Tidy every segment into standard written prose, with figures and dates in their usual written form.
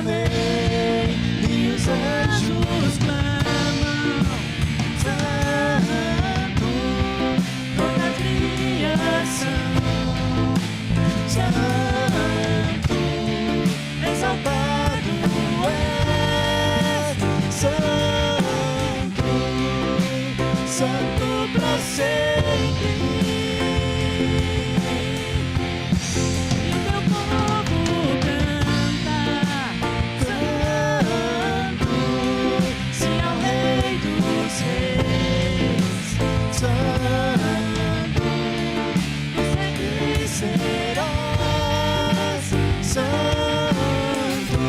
Amém. E os anjos clamam, Santo, toda a criação, Santo, exaltado és, Santo, Santo pra sempre. E o teu povo canta, Santo, se ao Rei dos Reis, Santo, tu sempre serás, Santo,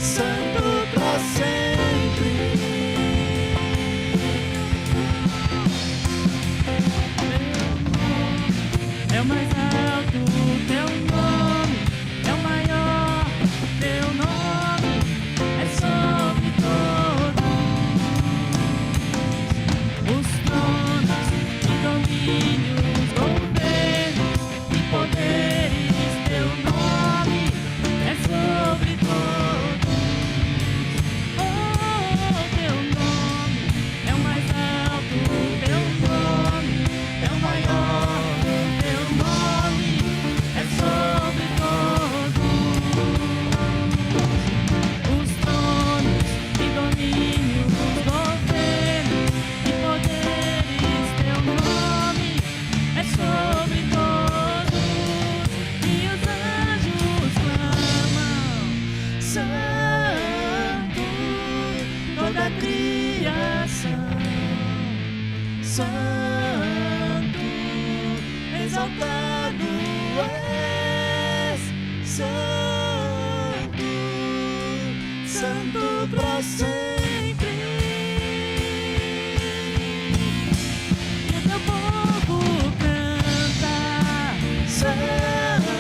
Santo pra sempre. É o mais alto, teu nome é o maior, teu nome é sobre todos os tronos e domínios, governos e poderes, teu nome é sobre todos. Oh, teu nome é o mais alto, teu nome é o maior, teu nome é sobre todos os tronos e domínios, governos e poderes, teu nome é sobre todos. E os anjos clamam, Santo, toda a criação, Santo, exaltado és, Santo, Santo pra sempre. E o teu povo canta, Santo,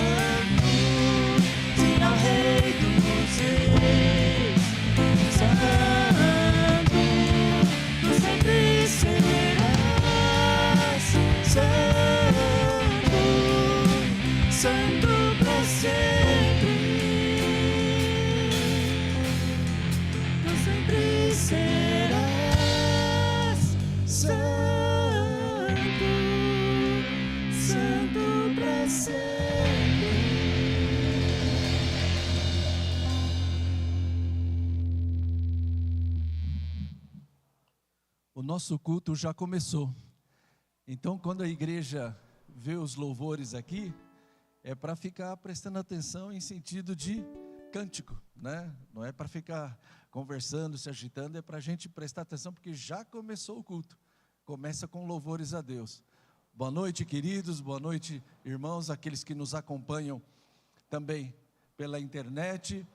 se ao Rei dos Reis, Santo, tu sempre serás, Santo, Santo pra sempre. Tu sempre serás, Santo, Santo pra sempre. O nosso culto já começou. Então, quando a igreja vê os louvores aqui, é para ficar prestando atenção em sentido de cântico, né? Não é para ficar conversando, se agitando, é para a gente prestar atenção, porque já começou o culto. Começa com louvores a Deus. Boa noite, queridos, boa noite, irmãos, aqueles que nos acompanham também pela internet.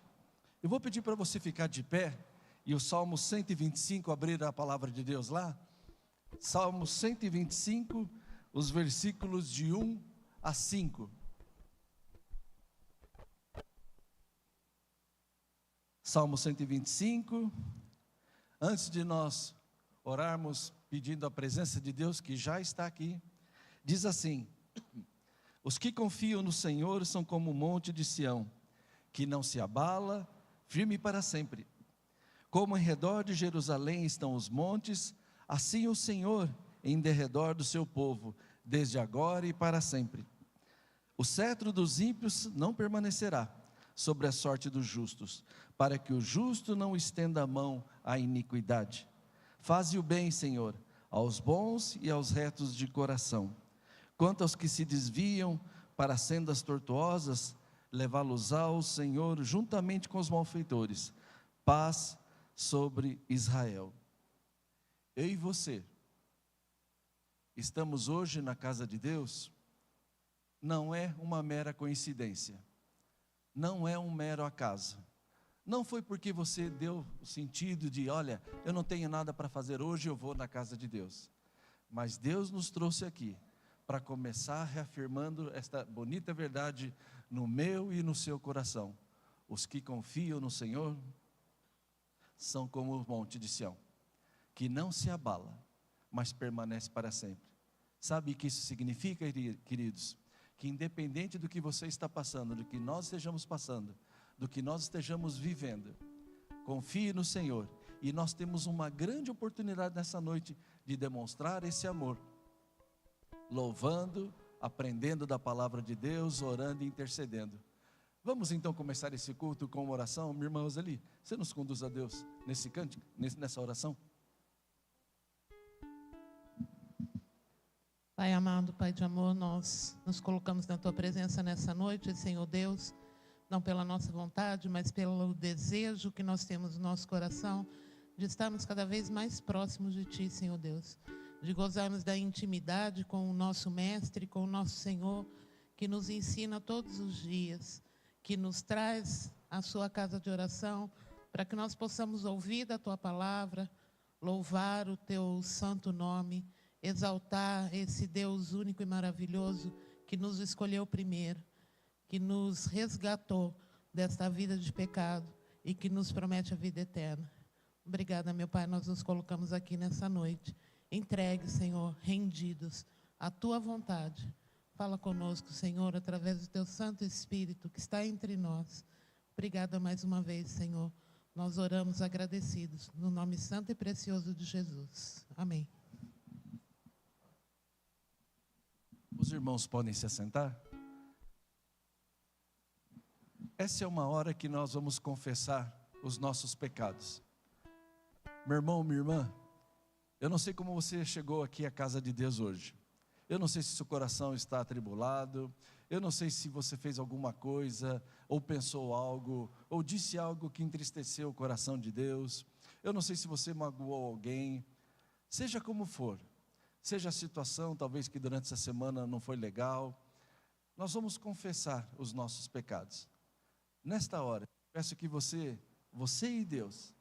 Eu vou pedir para você ficar de pé, e o Salmo 125, abrir a palavra de Deus lá. Salmo 125, os versículos de 1 a 5. Salmo 125, antes de nós orarmos pedindo a presença de Deus que já está aqui, diz assim: os que confiam no Senhor são como o monte de Sião, que não se abala, firme para sempre. Como em redor de Jerusalém estão os montes, assim o Senhor em derredor do seu povo, desde agora e para sempre. O cetro dos ímpios não permanecerá sobre a sorte dos justos, para que o justo não estenda a mão à iniquidade. Faze o bem, Senhor, aos bons e aos retos de coração. Quanto aos que se desviam para sendas tortuosas, levá-los-á o Senhor juntamente com os malfeitores. Paz sobre Israel. Eu e você estamos hoje na casa de Deus, não é uma mera coincidência, não é um mero acaso. Não foi porque você deu o sentido de, olha, eu não tenho nada para fazer hoje, eu vou na casa de Deus. Mas Deus nos trouxe aqui para começar reafirmando esta bonita verdade no meu e no seu coração. Os que confiam no Senhor são como o monte de Sião, que não se abala, mas permanece para sempre. Sabe o que isso significa, queridos? Que independente do que você está passando, do que nós estejamos passando, do que nós estejamos vivendo. Confie no Senhor. E nós temos uma grande oportunidade nessa noite de demonstrar esse amor, louvando, aprendendo da palavra de Deus, orando e intercedendo. Vamos então começar esse culto com uma oração. Minha irmã Roseli, você nos conduz a Deus nesse cântico, nessa oração? Pai amado, Pai de amor, nós nos colocamos na Tua presença nessa noite, Senhor Deus, não pela nossa vontade, mas pelo desejo que nós temos no nosso coração, de estarmos cada vez mais próximos de Ti, Senhor Deus, de gozarmos da intimidade com o nosso Mestre, com o nosso Senhor, que nos ensina todos os dias, que nos traz à Sua casa de oração, para que nós possamos ouvir da Tua palavra, louvar o Teu santo nome, exaltar esse Deus único e maravilhoso que nos escolheu primeiro, que nos resgatou desta vida de pecado e que nos promete a vida eterna. Obrigada, meu Pai, nós nos colocamos aqui nessa noite, entregues, Senhor, rendidos à Tua vontade. Fala conosco, Senhor, através do Teu Santo Espírito que está entre nós. Obrigada mais uma vez, Senhor. Nós oramos agradecidos, no nome santo e precioso de Jesus. Amém. Os irmãos podem se assentar? Essa é uma hora que nós vamos confessar os nossos pecados. Meu irmão, minha irmã, eu não sei como você chegou aqui à casa de Deus hoje. Eu não sei se seu coração está atribulado. Eu não sei se você fez alguma coisa, ou pensou algo, ou disse algo que entristeceu o coração de Deus. Eu não sei se você magoou alguém. Seja como for, seja a situação, talvez que durante essa semana não foi legal, nós vamos confessar os nossos pecados. Nesta hora, peço que você e Deus,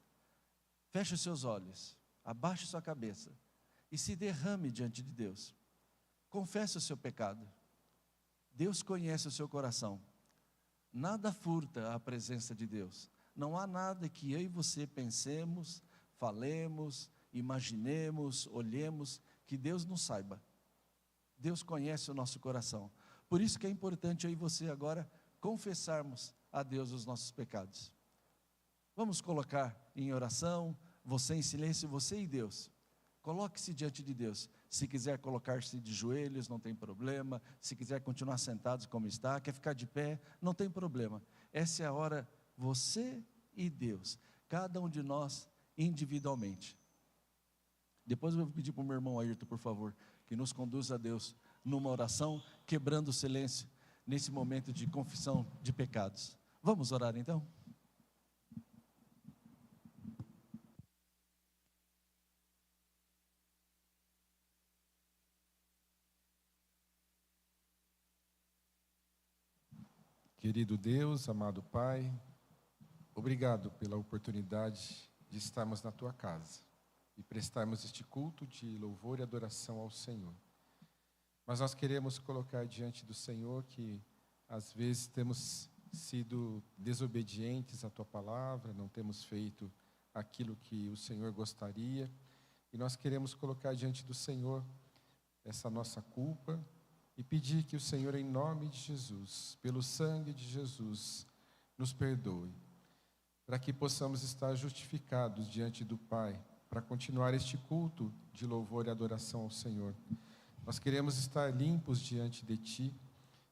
feche os seus olhos, abaixe sua cabeça e se derrame diante de Deus. Confesse o seu pecado. Deus conhece o seu coração. Nada furta a presença de Deus. Não há nada que eu e você pensemos, falemos, imaginemos, olhemos, que Deus não saiba. Deus conhece o nosso coração. Por isso que é importante eu e você agora confessarmos a Deus os nossos pecados. Vamos colocar em oração, você em silêncio, você e Deus. Coloque-se diante de Deus. Se quiser colocar-se de joelhos, não tem problema. Se quiser continuar sentado como está, quer ficar de pé, não tem problema. Essa é a hora, você e Deus, cada um de nós individualmente. Depois eu vou pedir para o meu irmão Ayrton, por favor, que nos conduza a Deus numa oração, quebrando o silêncio, nesse momento de confissão de pecados. Vamos orar então? Querido Deus, amado Pai, obrigado pela oportunidade de estarmos na Tua casa e prestarmos este culto de louvor e adoração ao Senhor. Mas nós queremos colocar diante do Senhor que às vezes temos sido desobedientes à Tua palavra, não temos feito aquilo que o Senhor gostaria, e nós queremos colocar diante do Senhor essa nossa culpa e pedir que o Senhor, em nome de Jesus, pelo sangue de Jesus, nos perdoe, para que possamos estar justificados diante do Pai, para continuar este culto de louvor e adoração ao Senhor. Nós queremos estar limpos diante de Ti,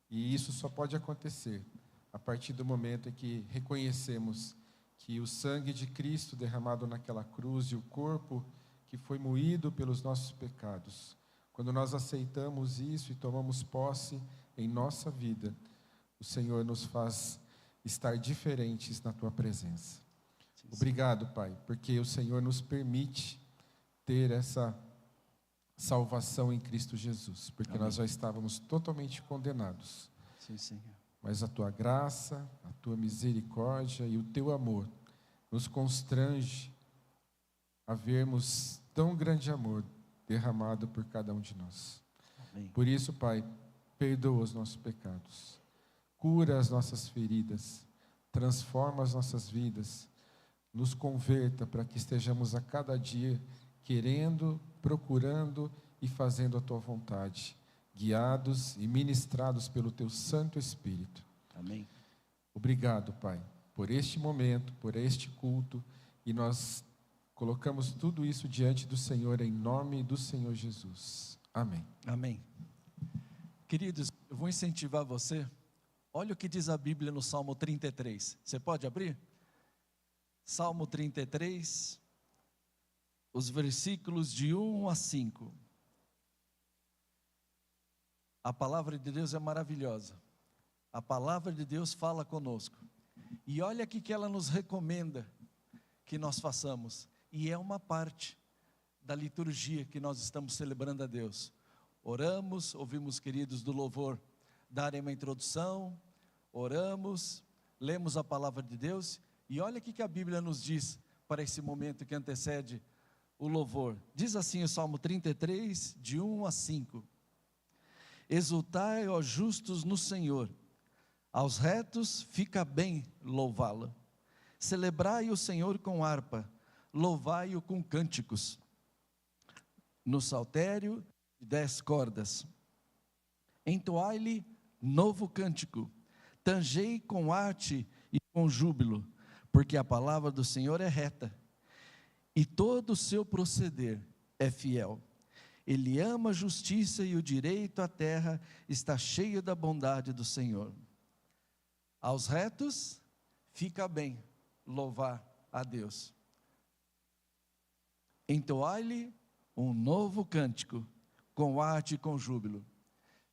e isso só pode acontecer a partir do momento em que reconhecemos que o sangue de Cristo derramado naquela cruz e o corpo que foi moído pelos nossos pecados, quando nós aceitamos isso e tomamos posse em nossa vida, o Senhor nos faz estar diferentes na Tua presença. Obrigado, Pai, porque o Senhor nos permite ter essa salvação em Cristo Jesus, porque Amém. nós já estávamos totalmente condenados. Sim, Senhor. Mas a Tua graça, a Tua misericórdia e o Teu amor nos constrange a vermos tão grande amor derramado por cada um de nós. Amém. Por isso, Pai, perdoa os nossos pecados, cura as nossas feridas, transforma as nossas vidas, nos converta para que estejamos a cada dia querendo, procurando e fazendo a Tua vontade, guiados e ministrados pelo Teu Santo Espírito. Amém. Obrigado, Pai, por este momento, por este culto, e nós colocamos tudo isso diante do Senhor, em nome do Senhor Jesus. Amém. Amém. Queridos, eu vou incentivar você. Olha o que diz a Bíblia no Salmo 33. Você pode abrir? Salmo 33, os versículos de 1 a 5. A palavra de Deus é maravilhosa. A palavra de Deus fala conosco. E olha aqui que ela nos recomenda que nós façamos. E é uma parte da liturgia que nós estamos celebrando a Deus. Oramos, ouvimos queridos do louvor darem uma introdução, oramos, lemos a palavra de Deus, e olha o que a Bíblia nos diz para esse momento que antecede o louvor. Diz assim o Salmo 33, de 1 a 5. Exultai, ó justos, no Senhor, aos retos fica bem louvá-lo. Celebrai o Senhor com harpa, louvai-o com cânticos. No saltério, 10 cordas. Entoai-lhe novo cântico, tangei com arte e com júbilo, porque a palavra do Senhor é reta, e todo o seu proceder é fiel. Ele ama a justiça e o direito, a terra está cheia da bondade do Senhor. Aos retos, fica bem louvar a Deus. Entoai-lhe um novo cântico, com arte e com júbilo.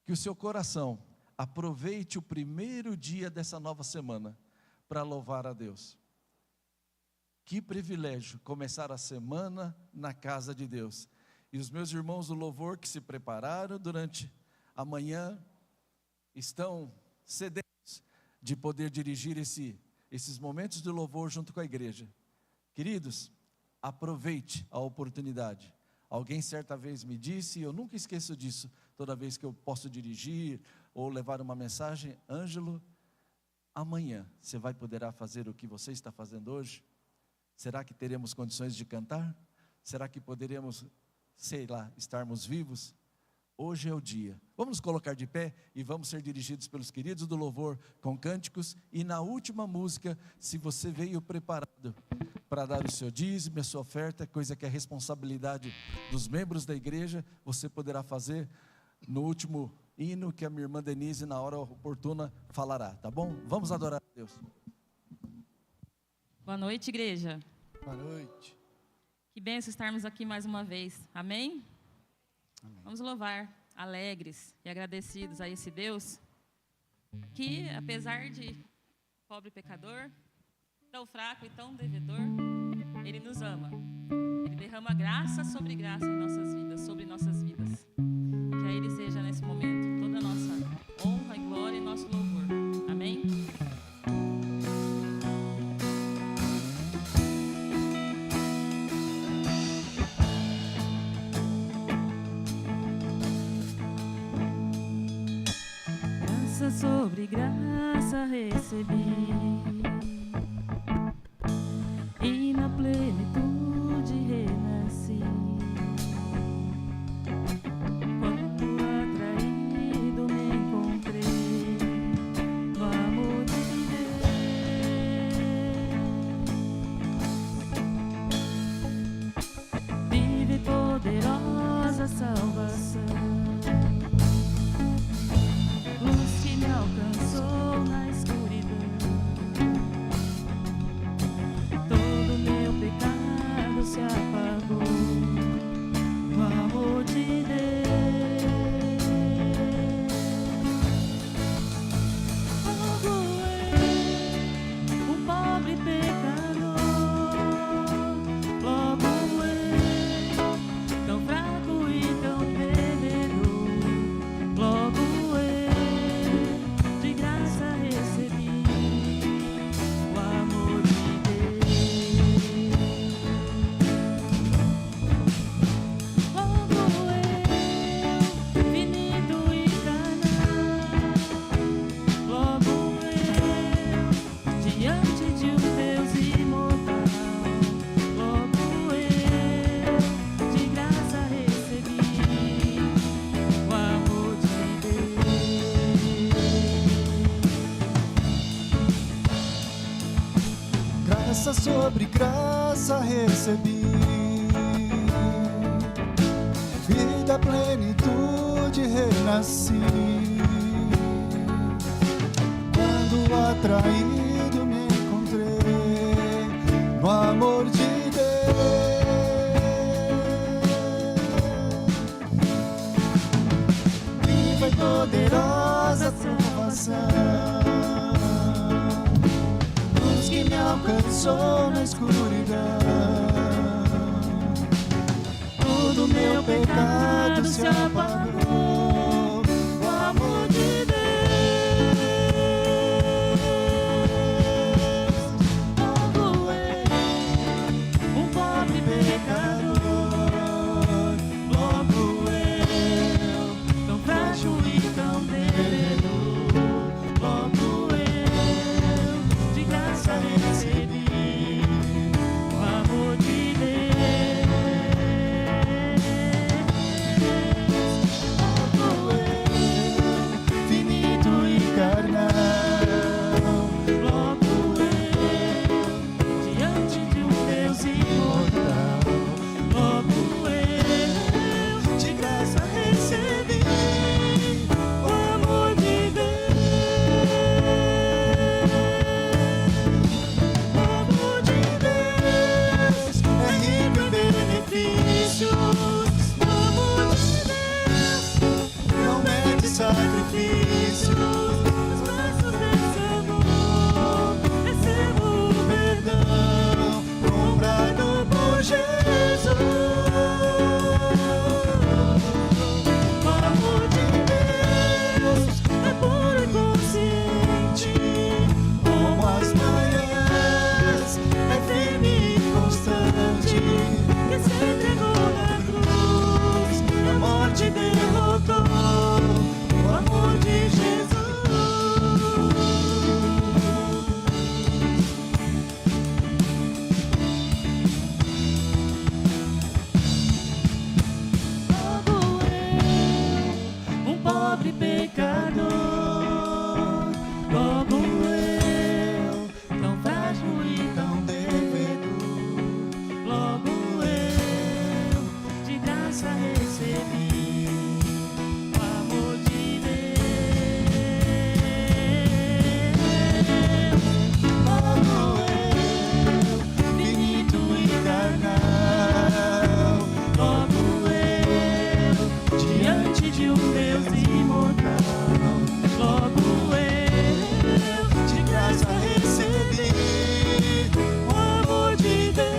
Que o seu coração aproveite o primeiro dia dessa nova semana para louvar a Deus. Que privilégio começar a semana na casa de Deus. E os meus irmãos do louvor que se prepararam durante a manhã estão sedentos de poder dirigir esses momentos de louvor junto com a igreja. Queridos, aproveite a oportunidade. Alguém certa vez me disse, e eu nunca esqueço disso, toda vez que eu posso dirigir ou levar uma mensagem: Ângelo, amanhã você vai poder fazer o que você está fazendo hoje? Será que teremos condições de cantar? Será que poderemos, sei lá, estarmos vivos? Hoje é o dia. Vamos nos colocar de pé e vamos ser dirigidos pelos queridos do louvor com cânticos. E na última música, se você veio preparado para dar o seu dízimo, a sua oferta, coisa que é responsabilidade dos membros da igreja, você poderá fazer no último hino que a minha irmã Denise, na hora oportuna, falará, tá bom? Vamos adorar a Deus. Boa noite, igreja. Boa noite. Que bênção estarmos aqui mais uma vez. Amém? Amém. Vamos louvar, alegres e agradecidos a esse Deus que, apesar de pobre pecador, tão fraco e tão devedor, Ele nos ama. Ele derrama graça sobre graça em nossas vidas, sobre nossas vidas. Que a Ele seja nesse momento toda a nossa honra e glória e nosso louvor. Amém? Graça sobre graça recebi, e na plenitude renasci. Quando atraído me encontrei no amor de Deus. Vive poderosa salvação, luz que me alcançou na escuridão. Graça sobre graça recebi, e da plenitude renasci. Quando atraído me encontrei no amor de Deus. Viva e poderosa salvação, luz que me alcançou na escuridão. Todo meu pecado se apagou, o amor de Deus. Logo eu, um pobre pecador, logo eu, tão frágil e tão devedor, logo eu, de graça recebi o amor de Deus. Logo eu, finito e carnal, logo eu, diante de um Deus imortal, logo eu, de graça recebi o amor de Deus. O amor de Deus é rico em benefícios. O amor de Deus não mede sacrifícios. Nos braços desse amor recebo o perdão comprado por Jesus. O amor de Deus é puro e consciente, como as manhãs, é firme e constante, que se entregou na cruz, e a morte derrotou o amor de Jesus. Logo eu, um pobre pecador, logo eu, tão frágil e tão devedor, logo eu, de graça recebi o amor de Deus. Logo eu, finito e carnal, logo eu, diante de um Deus imortal, logo eu, de graça recebi o amor de Deus.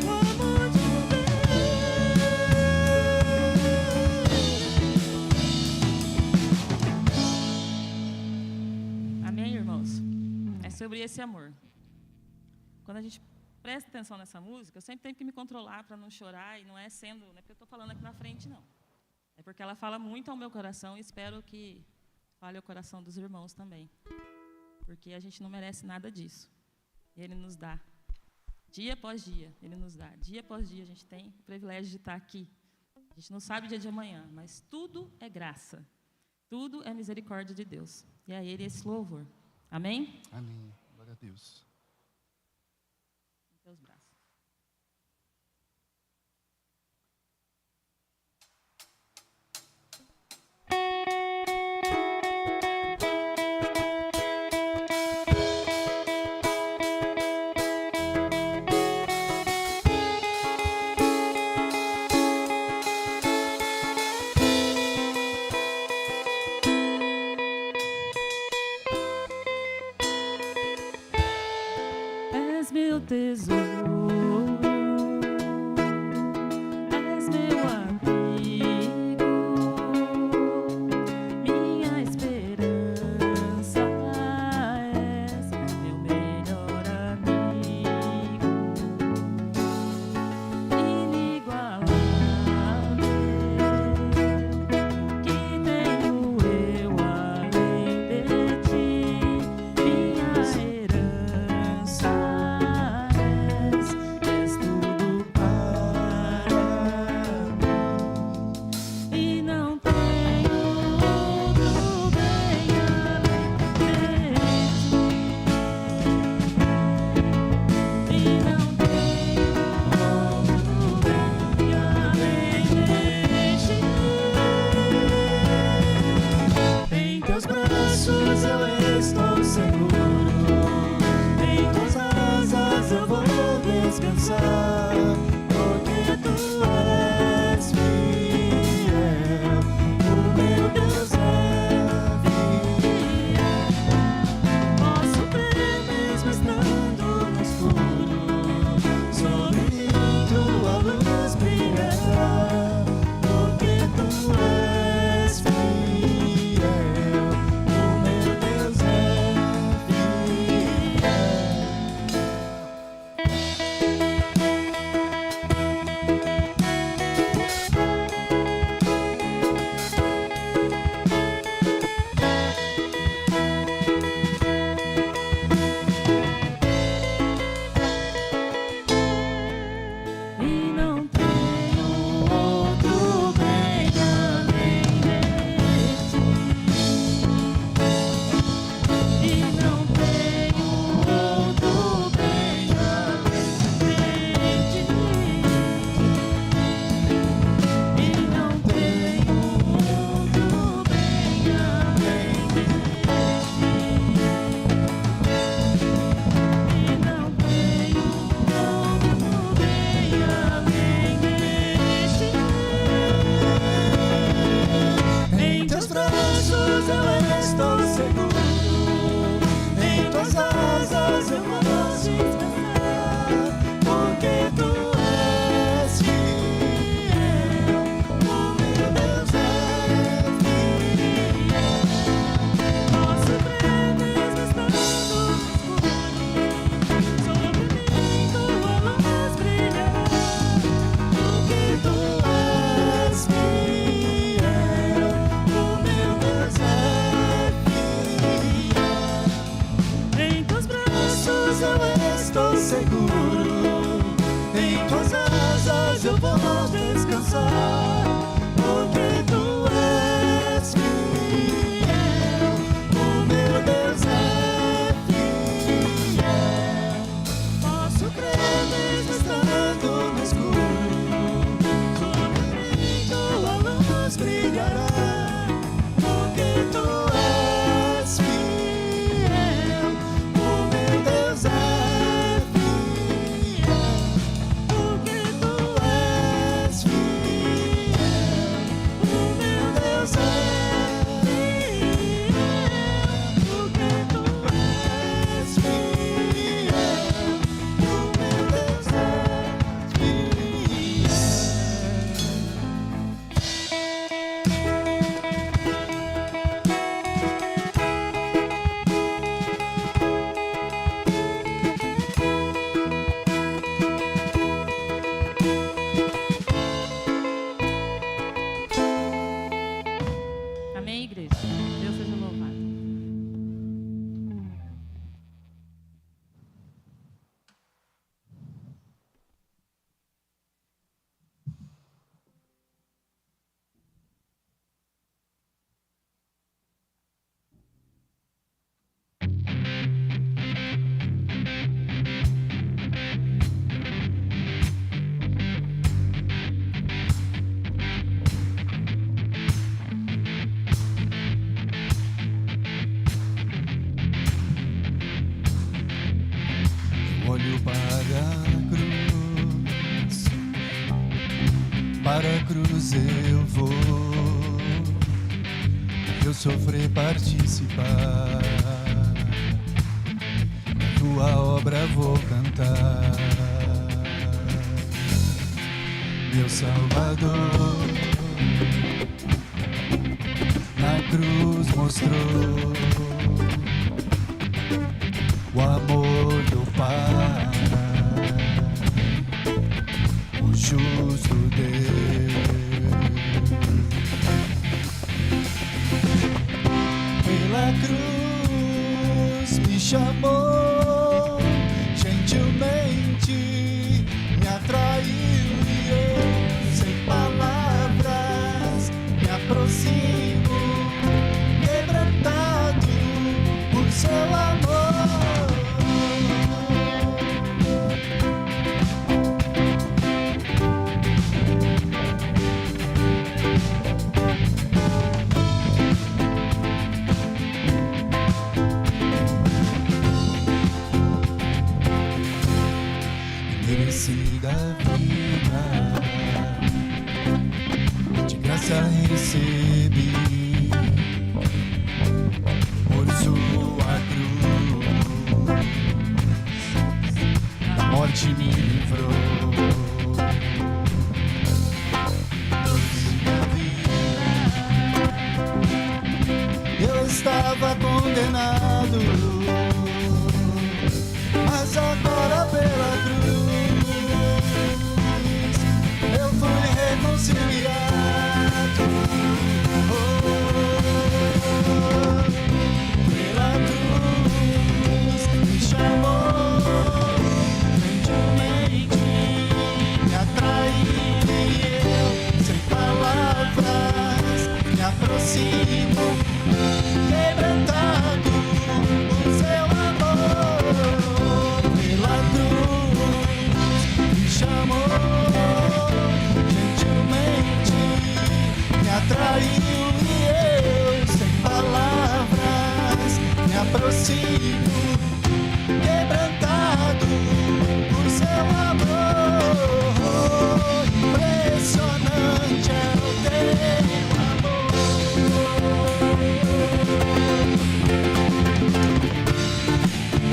O amor de Amém, irmãos? É sobre esse amor. Quando a gente presta atenção nessa música, eu sempre tenho que me controlar para não chorar, e não é porque eu estou falando aqui na frente, não. É porque ela fala muito ao meu coração e espero que fale ao coração dos irmãos também. Porque a gente não merece nada disso. Ele nos dá. Dia após dia, Ele nos dá. Dia após dia, a gente tem o privilégio de estar aqui. A gente não sabe o dia de amanhã, mas tudo é graça. Tudo é misericórdia de Deus. E a Ele esse louvor. Amém? Amém. Glória a Deus. Em teus braços. És meu tesouro, és meu amigo, minha esperança, és meu melhor amigo, inigualável, que tenho eu além de ti, minha herança és seguro. Em tuas asas eu vou descansar, porque tu és fiel. O meu Deus é fiel. Posso crer mesmo estando no escuro, sobre mim tua luz brilhará, porque tu és fiel. O meu Deus é fiel, porque tu és fiel. O meu Deus é fiel, porque tu és fiel. O meu Deus é fiel. Amém, igreja? Deus seja louvado. Olho para a cruz eu vou, eu sofrer participar, tua obra vou cantar, meu Salvador, na cruz mostrou o amor do Pai, o justo Deus. Pela cruz me chamou, gentilmente me atraiu e eu, sem palavras, me aproximo, quebrantado por seu amor. Merecida vida, de graça recebi, por sua cruz, a morte me livrou. Trouxe minha vida, eu estava condenado, mas agora pela cruz eu fui reconciliado. Pela cruz me chamou, gentilmente me atraiu e eu, sem palavras, me aproximo, quebrantado por seu amor. Pela cruz me chamou, gentilmente me atraiu e eu, sem palavras, me aproximo, quebrantado por seu amor. Impressionante é o teu amor.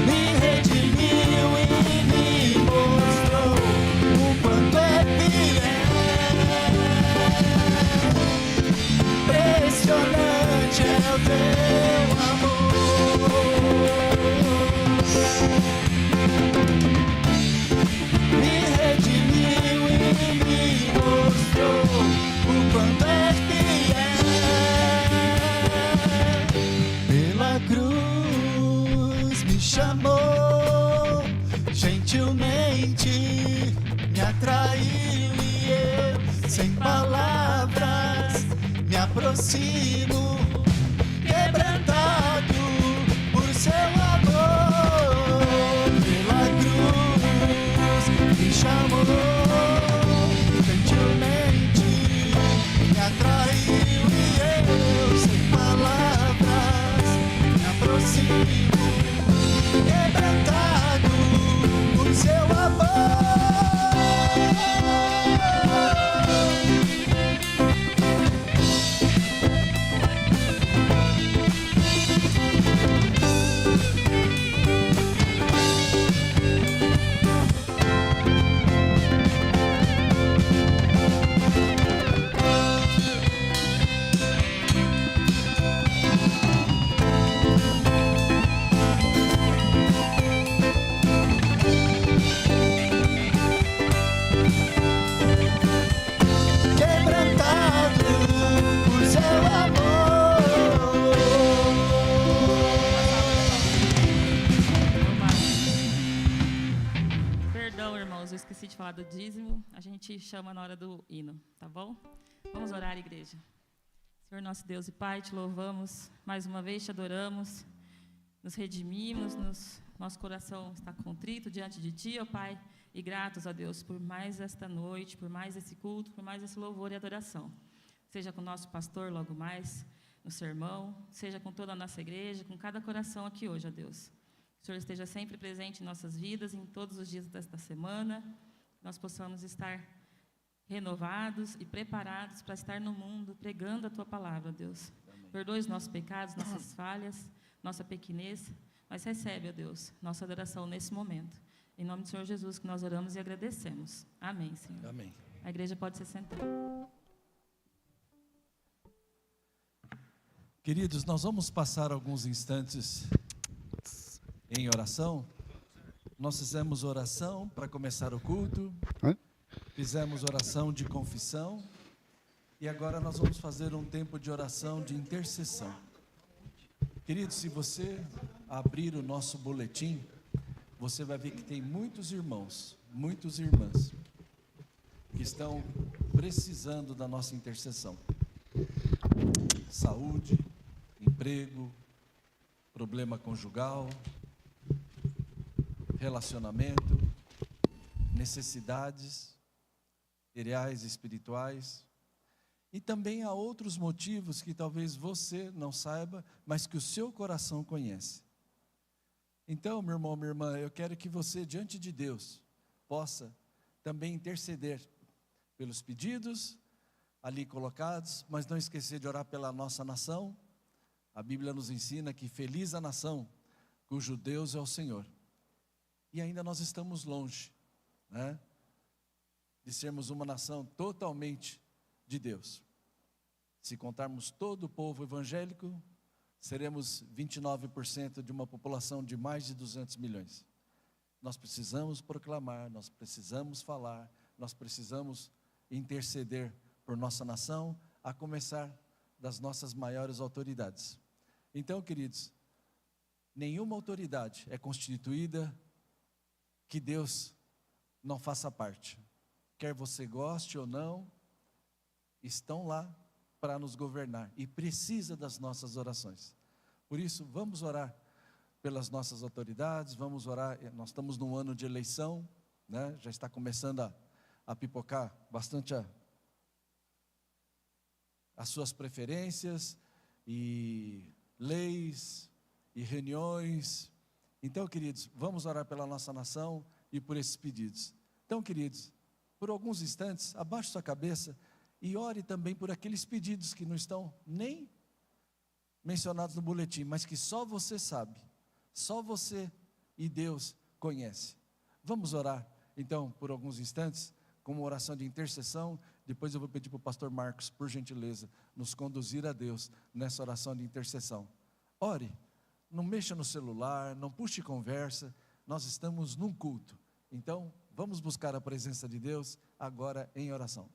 Me redimiu e me mostrou o quanto é fiel. Impressionante é o teu amor. Me redimiu e me mostrou o quanto é fiel. Pela cruz me chamou, gentilmente gentilmente me atraiu e eu, sem palavras, me aproximo, quebrantado por seu amor, pela cruz me chamou, gentilmente me atraiu e eu, sem palavras, me aproximo, quebrantado por seu amor. Quebrantado por seu amor. Perdão, irmãos, eu esqueci de falar do dízimo. A gente chama na hora do hino, tá bom? Vamos orar, igreja. Senhor nosso Deus e Pai, te louvamos, mais uma vez te adoramos, nos redimimos, nosso coração está contrito diante de Ti, ó Pai, e gratos a Deus por mais esta noite, por mais esse culto, por mais esse louvor e adoração. Seja com o nosso pastor logo mais no sermão, seja com toda a nossa igreja, com cada coração aqui hoje, ó Deus. Que o Senhor esteja sempre presente em nossas vidas, em todos os dias desta semana, que nós possamos estar renovados e preparados para estar no mundo pregando a Tua palavra, Deus. Perdoe os nossos pecados, nossas falhas, nossa pequenez, mas recebe, ó Deus, nossa adoração nesse momento. Em nome do Senhor Jesus que nós oramos e agradecemos. Amém, Senhor. Amém. A igreja pode se sentar. Queridos, nós vamos passar alguns instantes em oração. Nós fizemos oração para começar o culto, fizemos oração de confissão e agora nós vamos fazer um tempo de oração de intercessão. Queridos, se você abrir o nosso boletim, você vai ver que tem muitos irmãos, muitas irmãs que estão precisando da nossa intercessão. Saúde, emprego, problema conjugal, relacionamento, necessidades materiais e espirituais. E também há outros motivos que talvez você não saiba, mas que o seu coração conhece. Então, meu irmão, minha irmã, eu quero que você, diante de Deus, possa também interceder pelos pedidos ali colocados, mas não esquecer de orar pela nossa nação. A Bíblia nos ensina que feliz a nação cujo Deus é o Senhor. E ainda nós estamos longe, né, de sermos uma nação totalmente de Deus. Se contarmos todo o povo evangélico, seremos 29% de uma população de mais de 200 milhões. Nós precisamos proclamar, nós precisamos falar, nós precisamos interceder por nossa nação, a começar das nossas maiores autoridades. Então, queridos, nenhuma autoridade é constituída que Deus não faça parte. Quer você goste ou não, estão lá para nos governar e precisa das nossas orações. Por isso, vamos orar pelas nossas autoridades, vamos orar. Nós estamos num ano de eleição, né? Já está começando a pipocar bastante as suas preferências e leis e reuniões. Então, queridos, vamos orar pela nossa nação e por esses pedidos. Então, queridos, por alguns instantes, abaixe sua cabeça e ore também por aqueles pedidos que não estão nem mencionados no boletim, mas que só você sabe, só você e Deus conhece. Vamos orar, então, por alguns instantes, com uma oração de intercessão. Depois eu vou pedir para o pastor Marcos, por gentileza, nos conduzir a Deus nessa oração de intercessão. Ore, não mexa no celular, não puxe conversa, nós estamos num culto. Então, vamos buscar a presença de Deus agora em oração.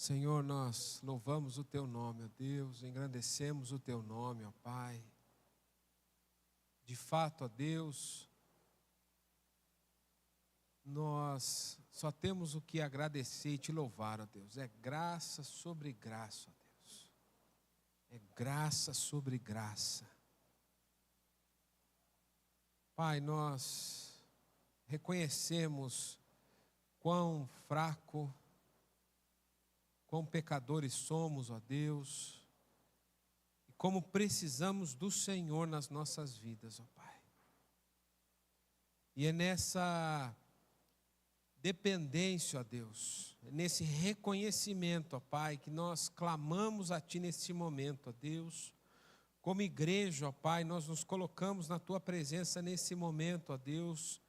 Senhor, nós louvamos o Teu nome, ó Deus, engrandecemos o Teu nome, ó Pai. De fato, ó Deus, nós só temos o que agradecer e Te louvar, ó Deus. É graça sobre graça, ó Deus. É graça sobre graça. Pai, nós reconhecemos quão fraco, quão pecadores somos, ó Deus, e como precisamos do Senhor nas nossas vidas, ó Pai. E é nessa dependência, ó Deus, nesse reconhecimento, ó Pai, que nós clamamos a Ti neste momento, ó Deus. Como igreja, ó Pai, nós nos colocamos na Tua presença nesse momento, ó Deus,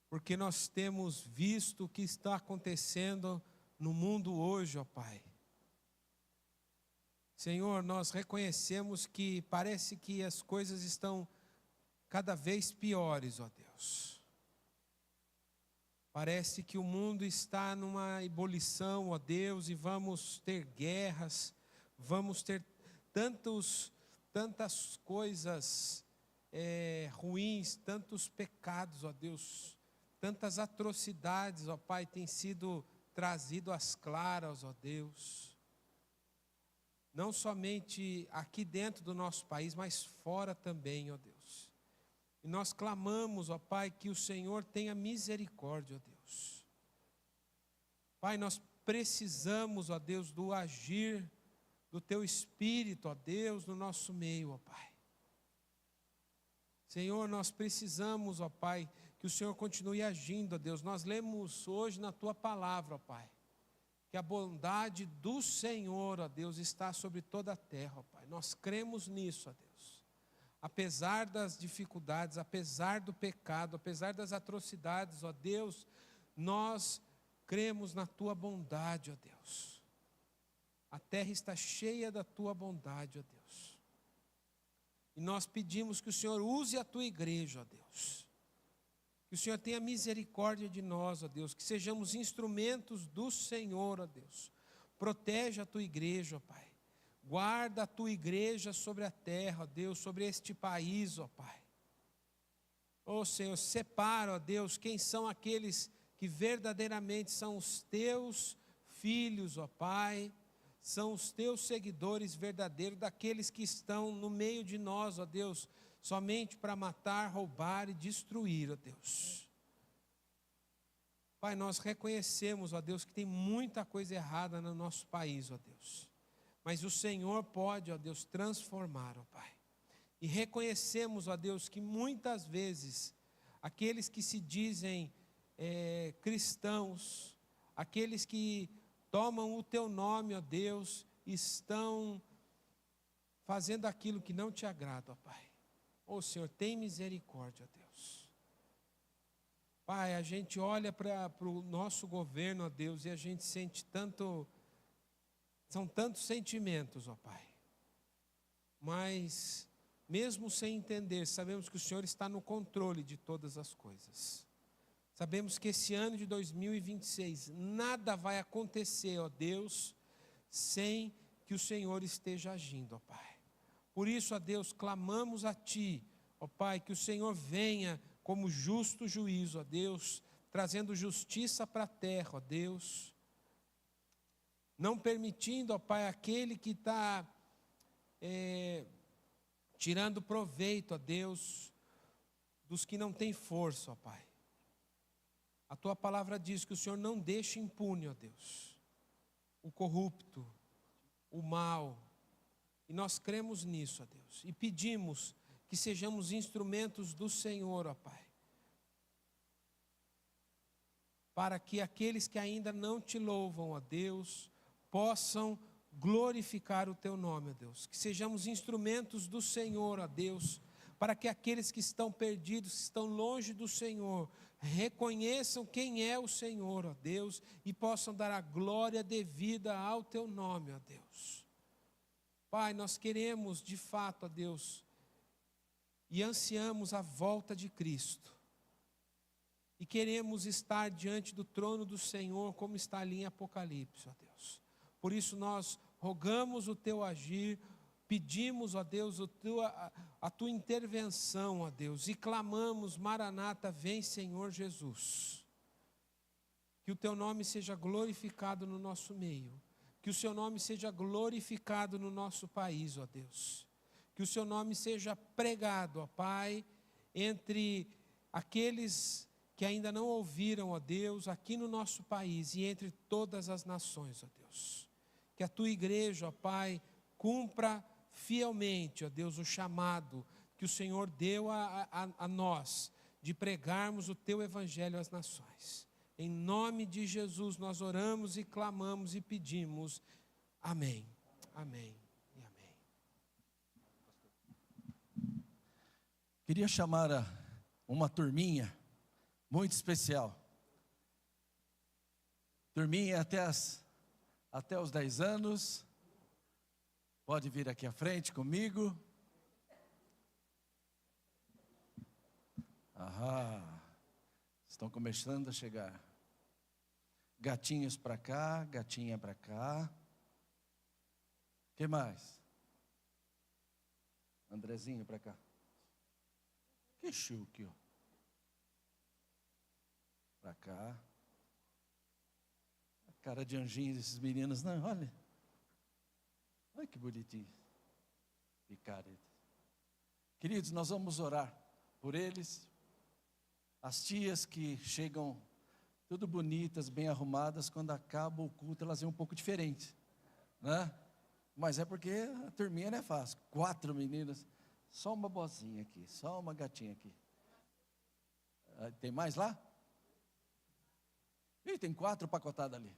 porque nós temos visto o que está acontecendo no mundo hoje, ó Pai. Senhor, nós reconhecemos que parece que as coisas estão cada vez piores, ó Deus. Parece que o mundo está numa ebulição, ó Deus, e vamos ter guerras, vamos ter tantas coisas ruins, tantos pecados, ó Deus, tantas atrocidades, ó Pai, têm sido trazido às claras, ó Deus. Não somente aqui dentro do nosso país, mas fora também, ó Deus. E nós clamamos, ó Pai, que o Senhor tenha misericórdia, ó Deus. Pai, nós precisamos, ó Deus, do agir do Teu Espírito, ó Deus, no nosso meio, ó Pai. Senhor, nós precisamos, ó Pai, que o Senhor continue agindo, ó Deus. Nós lemos hoje na Tua palavra, ó Pai, que a bondade do Senhor, ó Deus, está sobre toda a terra, ó Pai. Nós cremos nisso, ó Deus. Apesar das dificuldades, apesar do pecado, apesar das atrocidades, ó Deus, nós cremos na Tua bondade, ó Deus. A terra está cheia da Tua bondade, ó Deus. E nós pedimos que o Senhor use a Tua igreja, ó Deus. Que o Senhor tenha misericórdia de nós, ó Deus. Que sejamos instrumentos do Senhor, ó Deus. Protege a Tua igreja, ó Pai. Guarda a Tua igreja sobre a terra, ó Deus, sobre este país, ó Pai. Ó Senhor, separa, ó Deus, quem são aqueles que verdadeiramente são os Teus filhos, ó Pai. São os Teus seguidores verdadeiros, daqueles que estão no meio de nós, ó Deus, somente para matar, roubar e destruir, ó Deus. Pai, nós reconhecemos, ó Deus, que tem muita coisa errada no nosso país, ó Deus. Mas o Senhor pode, ó Deus, transformar, ó Pai. E reconhecemos, ó Deus, que muitas vezes aqueles que se dizem cristãos, aqueles que tomam o Teu nome, ó Deus, estão fazendo aquilo que não Te agrada, ó Pai. Ó Senhor, tem misericórdia, ó Deus. Pai, a gente olha para o nosso governo, ó Deus, e a gente sente são tantos sentimentos, ó Pai. Mas, mesmo sem entender, sabemos que o Senhor está no controle de todas as coisas. Sabemos que esse ano de 2026, nada vai acontecer, ó Deus, sem que o Senhor esteja agindo, ó Pai. Por isso, ó Deus, clamamos a Ti, ó Pai, que o Senhor venha como justo juízo, ó Deus, trazendo justiça para a terra, ó Deus. Não permitindo, ó Pai, aquele que está tirando proveito, ó Deus, dos que não têm força, ó Pai. A Tua palavra diz que o Senhor não deixa impune, ó Deus, o corrupto, o mal. E nós cremos nisso, ó Deus. E pedimos que sejamos instrumentos do Senhor, ó Pai. Para que aqueles que ainda não Te louvam, ó Deus, possam glorificar o Teu nome, ó Deus. Que sejamos instrumentos do Senhor, ó Deus, para que aqueles que estão perdidos, que estão longe do Senhor, reconheçam quem é o Senhor, ó Deus, e possam dar a glória devida ao Teu nome, ó Deus. Pai, nós queremos de fato, ó Deus, e ansiamos a volta de Cristo. e queremos estar diante do trono do Senhor, como está ali em Apocalipse, ó Deus. Por isso nós rogamos o teu agir, pedimos, ó Deus, a tua intervenção, ó Deus, e clamamos: Maranata, vem, Senhor Jesus. Que o teu nome seja glorificado no nosso meio, que o seu nome seja glorificado no nosso país, ó Deus. Que o seu nome seja pregado, ó Pai, entre aqueles que ainda não ouviram, ó Deus, aqui no nosso país e entre todas as nações, ó Deus. Que a tua igreja, ó Pai, cumpra fielmente, ó Deus, o chamado que o Senhor deu a nós, de pregarmos o teu evangelho às nações. Em nome de Jesus nós oramos e clamamos e pedimos. Amém. Amém e amém. Queria chamar uma turminha muito especial. Turminha até os 10 anos. Pode vir aqui à frente comigo. Estão começando a chegar. Gatinhos para cá, gatinha para cá. O que mais? Andrezinho para cá. Que chique, ó. Para cá. A cara de anjinho desses meninos, não, olha. Olha que bonitinho. Picareta. Queridos, nós vamos orar por eles. As tias que chegam tudo bonitas, bem arrumadas, quando acaba o culto elas vêm um pouco diferente, né? Mas é porque a turminha não é fácil. 4 meninas, só uma boazinha aqui, só uma gatinha aqui. Tem mais lá? Ih, tem 4 pacotadas ali.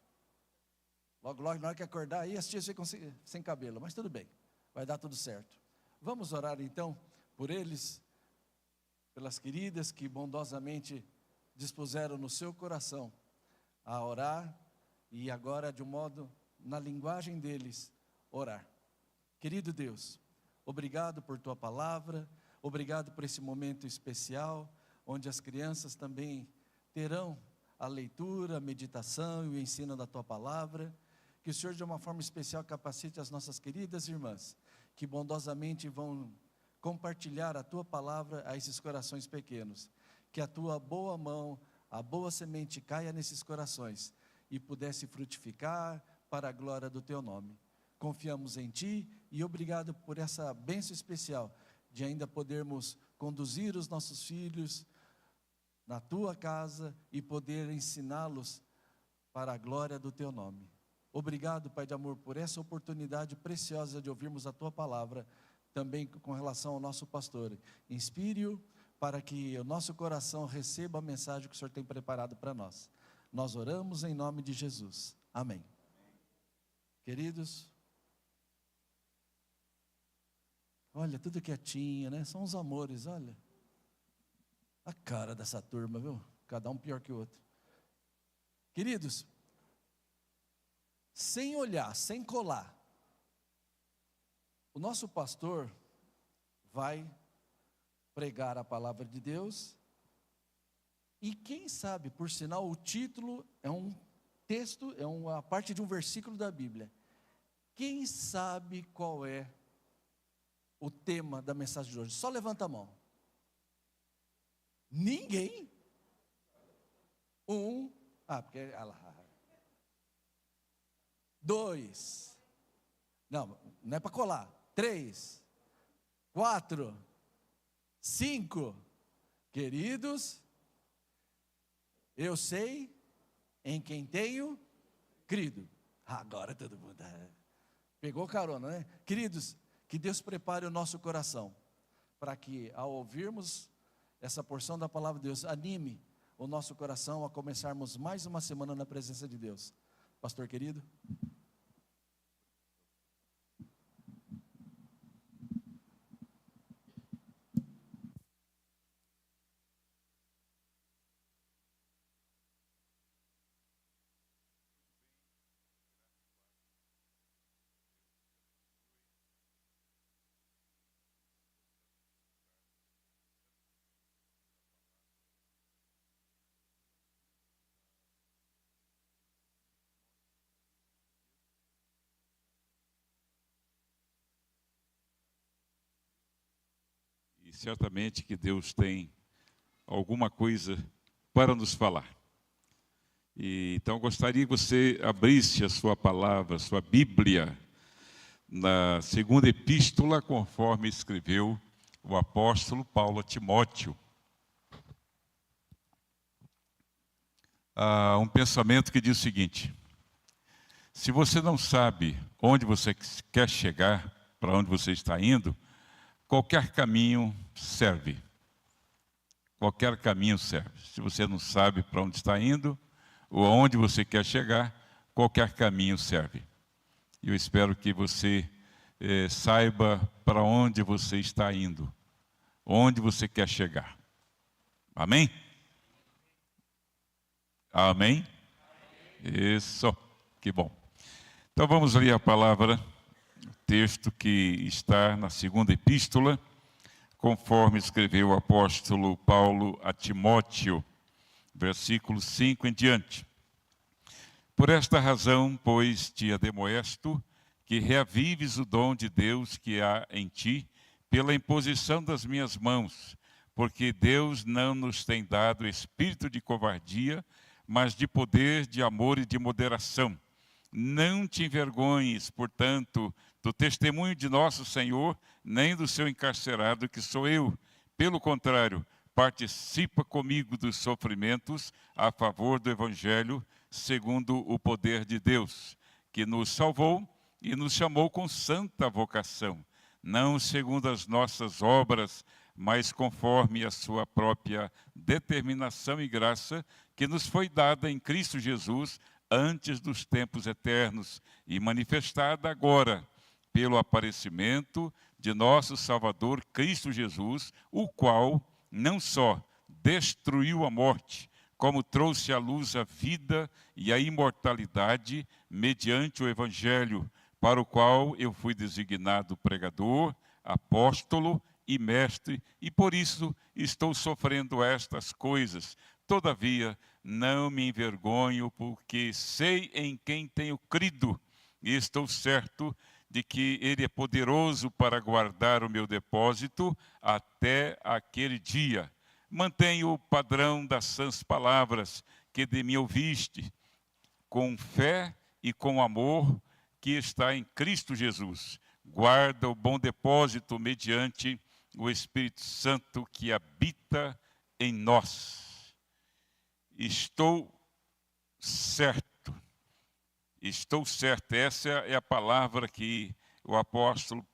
Logo, na hora que acordar, aí as tias ficam sem cabelo, mas tudo bem, vai dar tudo certo. Vamos orar então por eles, pelas queridas que bondosamente dispuseram no seu coração a orar, e agora de um modo, na linguagem deles, orar. Querido Deus, obrigado por tua palavra, obrigado por esse momento especial, onde as crianças também terão a leitura, a meditação e o ensino da tua palavra. Que o Senhor de uma forma especial capacite as nossas queridas irmãs, que bondosamente vão compartilhar a tua palavra a esses corações pequenos. Que a tua boa mão, a boa semente caia nesses corações e pudesse frutificar para a glória do teu nome. Confiamos em ti e obrigado por essa bênção especial de ainda podermos conduzir os nossos filhos na tua casa e poder ensiná-los para a glória do teu nome. Obrigado, Pai de amor, por essa oportunidade preciosa de ouvirmos a tua palavra, também com relação ao nosso pastor. Inspire-o para que o nosso coração receba a mensagem que o Senhor tem preparado para nós. Nós oramos em nome de Jesus. Amém. Queridos, olha, tudo quietinho, né? São os amores, olha. A cara dessa turma, viu? Cada um pior que o outro. Queridos, sem olhar, sem colar, o nosso pastor vai pregar a palavra de Deus, e quem sabe, por sinal, o título é um texto, é uma parte de um versículo da Bíblia. Quem sabe qual é o tema da mensagem de hoje? Só levanta a mão. Ninguém? Porque... 2. Não é para colar. 3. 4. 5. Queridos, eu sei em quem tenho crido. Agora todo mundo pegou carona, né? Queridos, que Deus prepare o nosso coração para que, ao ouvirmos essa porção da palavra de Deus, anime o nosso coração a começarmos mais uma semana na presença de Deus. Pastor querido. certamente que Deus tem alguma coisa para nos falar. Então, gostaria que você abrisse a sua palavra, a sua Bíblia, na segunda epístola, conforme escreveu o apóstolo Paulo a Timóteo. Há um pensamento que diz o seguinte: se você não sabe onde você quer chegar, para onde você está indo, qualquer caminho serve. Qualquer caminho serve. Se você não sabe para onde está indo, ou aonde você quer chegar, qualquer caminho serve. Eu espero que você saiba para onde você está indo, onde você quer chegar. Amém? Amém? Isso, que bom. Então vamos ler a palavra, o texto que está na segunda epístola, conforme escreveu o apóstolo Paulo a Timóteo, versículo 5 em diante. Por esta razão, pois, te ademoesto, que reavives o dom de Deus que há em ti, pela imposição das minhas mãos, porque Deus não nos tem dado espírito de covardia, mas de poder, de amor e de moderação. Não te envergonhes, portanto, do testemunho de nosso Senhor, nem do seu encarcerado, que sou eu. Pelo contrário, participa comigo dos sofrimentos a favor do Evangelho, segundo o poder de Deus, que nos salvou e nos chamou com santa vocação, não segundo as nossas obras, mas conforme a sua própria determinação e graça, que nos foi dada em Cristo Jesus antes dos tempos eternos e manifestada agora, pelo aparecimento de nosso Salvador Cristo Jesus, o qual não só destruiu a morte, como trouxe à luz a vida e a imortalidade mediante o Evangelho, para o qual eu fui designado pregador, apóstolo e mestre, e por isso estou sofrendo estas coisas. Todavia, não me envergonho, porque sei em quem tenho crido, e estou certo de que Ele é poderoso para guardar o meu depósito até aquele dia. Mantenho o padrão das sãs palavras que de mim ouviste, com fé e com amor que está em Cristo Jesus. Guarda o bom depósito mediante o Espírito Santo que habita em nós. Estou certo. Essa é a palavra que o apóstolo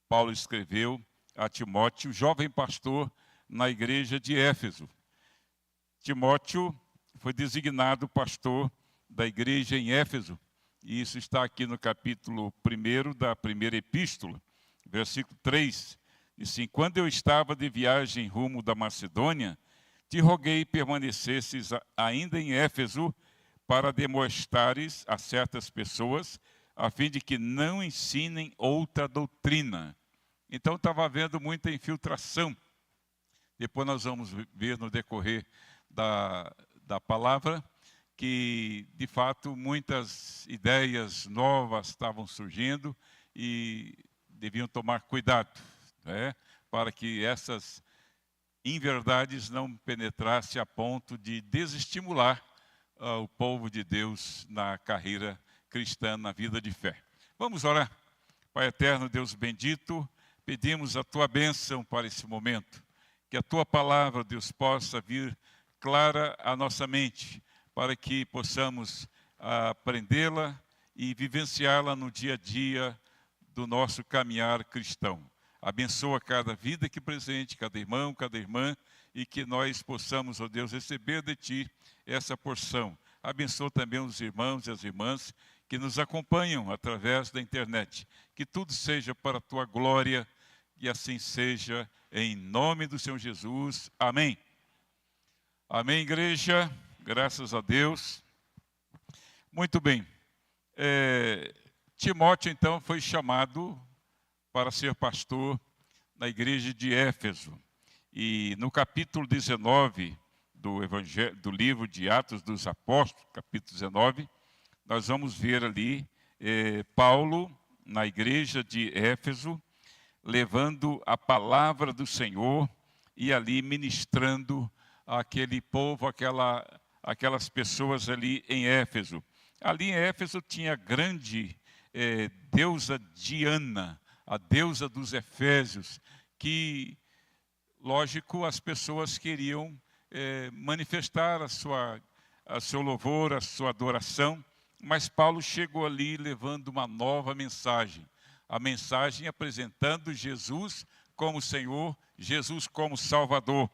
Paulo escreveu a Timóteo, jovem pastor na igreja de Éfeso. Timóteo foi designado pastor da igreja em Éfeso, e isso está aqui no capítulo 1 da primeira epístola, versículo 3. Diz assim: quando eu estava de viagem rumo da Macedônia, te roguei permanecesses ainda em Éfeso, para demonstrares a certas pessoas, a fim de que não ensinem outra doutrina. Então estava havendo muita infiltração. Depois nós vamos ver no decorrer da palavra que, de fato, muitas ideias novas estavam surgindo e deviam tomar cuidado, né, para que essas inverdades não penetrassem a ponto de desestimular o povo de Deus na carreira cristã, na vida de fé. Vamos orar. Pai eterno, Deus bendito, pedimos a Tua bênção para esse momento. Que a Tua palavra, Deus, possa vir clara à nossa mente, para que possamos aprendê-la e vivenciá-la no dia a dia do nosso caminhar cristão. Abençoa cada vida aqui presente, cada irmão, cada irmã, e que nós possamos, ó Deus, receber de Ti essa porção. Abençoa também os irmãos e as irmãs que nos acompanham através da internet. Que tudo seja para a Tua glória, e assim seja, em nome do Senhor Jesus. Amém. Amém, igreja. Graças a Deus. Muito bem. Timóteo, então, foi chamado para ser pastor na igreja de Éfeso. E no capítulo 19 do livro de Atos dos Apóstolos, capítulo 19, nós vamos ver ali Paulo, na igreja de Éfeso, levando a palavra do Senhor e ali ministrando àquele povo, aquelas pessoas ali em Éfeso. Ali em Éfeso tinha a grande deusa Diana, a deusa dos Efésios, que, lógico, as pessoas queriam manifestar a seu louvor, a sua adoração, mas Paulo chegou ali levando uma nova mensagem, a mensagem apresentando Jesus como Senhor, Jesus como Salvador.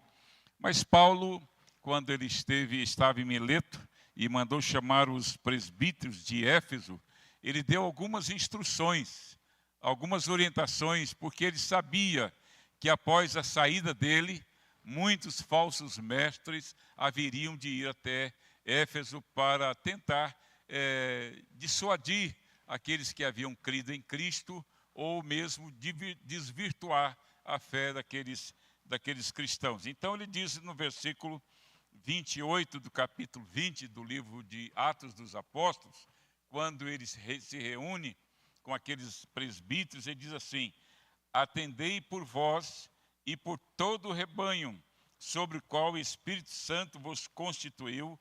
Mas Paulo, quando ele estava em Mileto e mandou chamar os presbíteros de Éfeso, ele deu algumas instruções, algumas orientações, porque ele sabia que após a saída dele, muitos falsos mestres haveriam de ir até Éfeso para tentar dissuadir aqueles que haviam crido em Cristo, ou mesmo desvirtuar a fé daqueles cristãos. Então ele diz no versículo 28 do capítulo 20 do livro de Atos dos Apóstolos, quando ele se reúne com aqueles presbíteros, ele diz assim: atendei por vós e por todo o rebanho, sobre o qual o Espírito Santo vos constituiu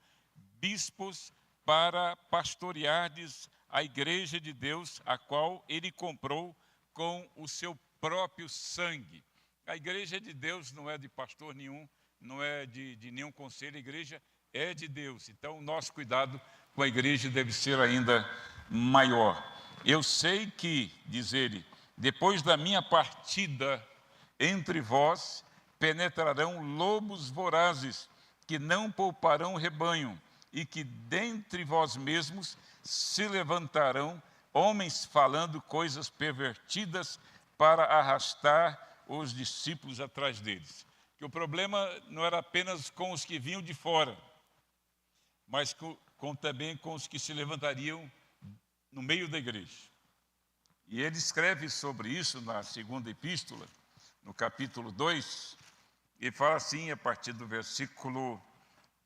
bispos para pastoreardes a igreja de Deus, a qual ele comprou com o seu próprio sangue. A igreja de Deus não é de pastor nenhum, não é de nenhum conselho, a igreja é de Deus. Então, o nosso cuidado com a igreja deve ser ainda maior. Eu sei que, diz ele, depois da minha partida entre vós, penetrarão lobos vorazes, que não pouparão o rebanho, e que dentre vós mesmos se levantarão homens falando coisas pervertidas para arrastar os discípulos atrás deles. Que o problema não era apenas com os que vinham de fora, mas também com os que se levantariam no meio da igreja. E ele escreve sobre isso na segunda epístola, no capítulo 2, e fala assim, a partir do versículo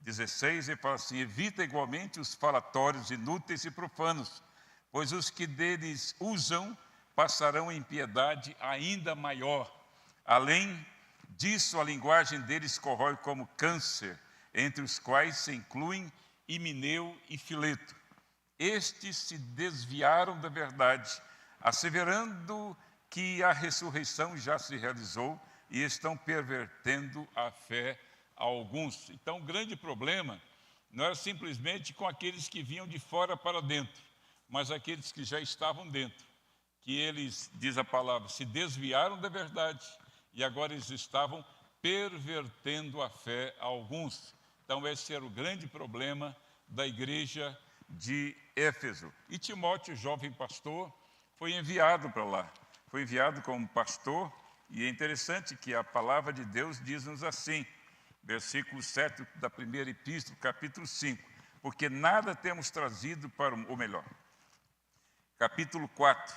16, ele fala assim: evita igualmente os falatórios inúteis e profanos, pois os que deles usam passarão em impiedade ainda maior. Além disso, a linguagem deles corrói como câncer, entre os quais se incluem Himeneu e Fileto. Estes se desviaram da verdade, asseverando que a ressurreição já se realizou, e estão pervertendo a fé a alguns. Então, o grande problema não era simplesmente com aqueles que vinham de fora para dentro, mas aqueles que já estavam dentro, que eles, diz a palavra, se desviaram da verdade, e agora eles estavam pervertendo a fé a alguns. Então, esse era o grande problema da igreja de Éfeso. E Timóteo, jovem pastor, foi enviado para lá. Foi enviado como pastor, e é interessante que a palavra de Deus diz-nos assim, versículo 7 da primeira epístola, capítulo 5, porque nada temos trazido para o melhor. Capítulo 4,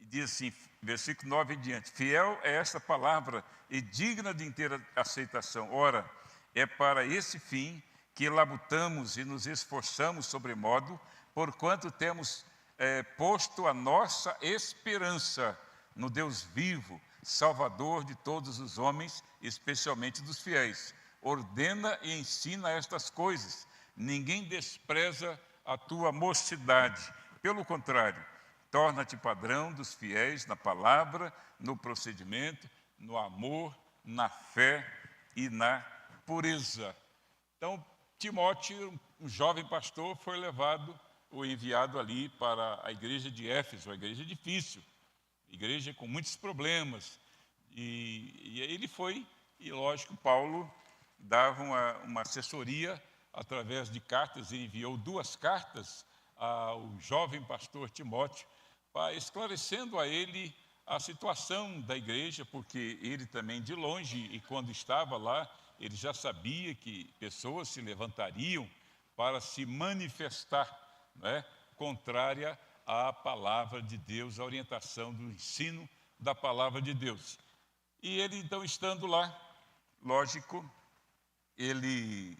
diz assim, versículo 9 em diante, fiel é esta palavra e digna de inteira aceitação. Ora, é para esse fim que labutamos e nos esforçamos sobremodo, porquanto temos posto a nossa esperança no Deus vivo, Salvador de todos os homens, especialmente dos fiéis. Ordena e ensina estas coisas. Ninguém despreza a tua mocidade. Pelo contrário, torna-te padrão dos fiéis na palavra, no procedimento, no amor, na fé e na pureza. Então, Timóteo, um jovem pastor, foi levado ou enviado ali para a igreja de Éfeso, uma igreja difícil, igreja com muitos problemas. E ele foi, e lógico, Paulo dava uma assessoria através de cartas, e enviou 2 cartas ao jovem pastor Timóteo, esclarecendo a ele a situação da igreja, porque ele também de longe, e quando estava lá, ele já sabia que pessoas se levantariam para se manifestar, né, contrária à palavra de Deus, à orientação do ensino da palavra de Deus. E ele, então, estando lá, lógico, ele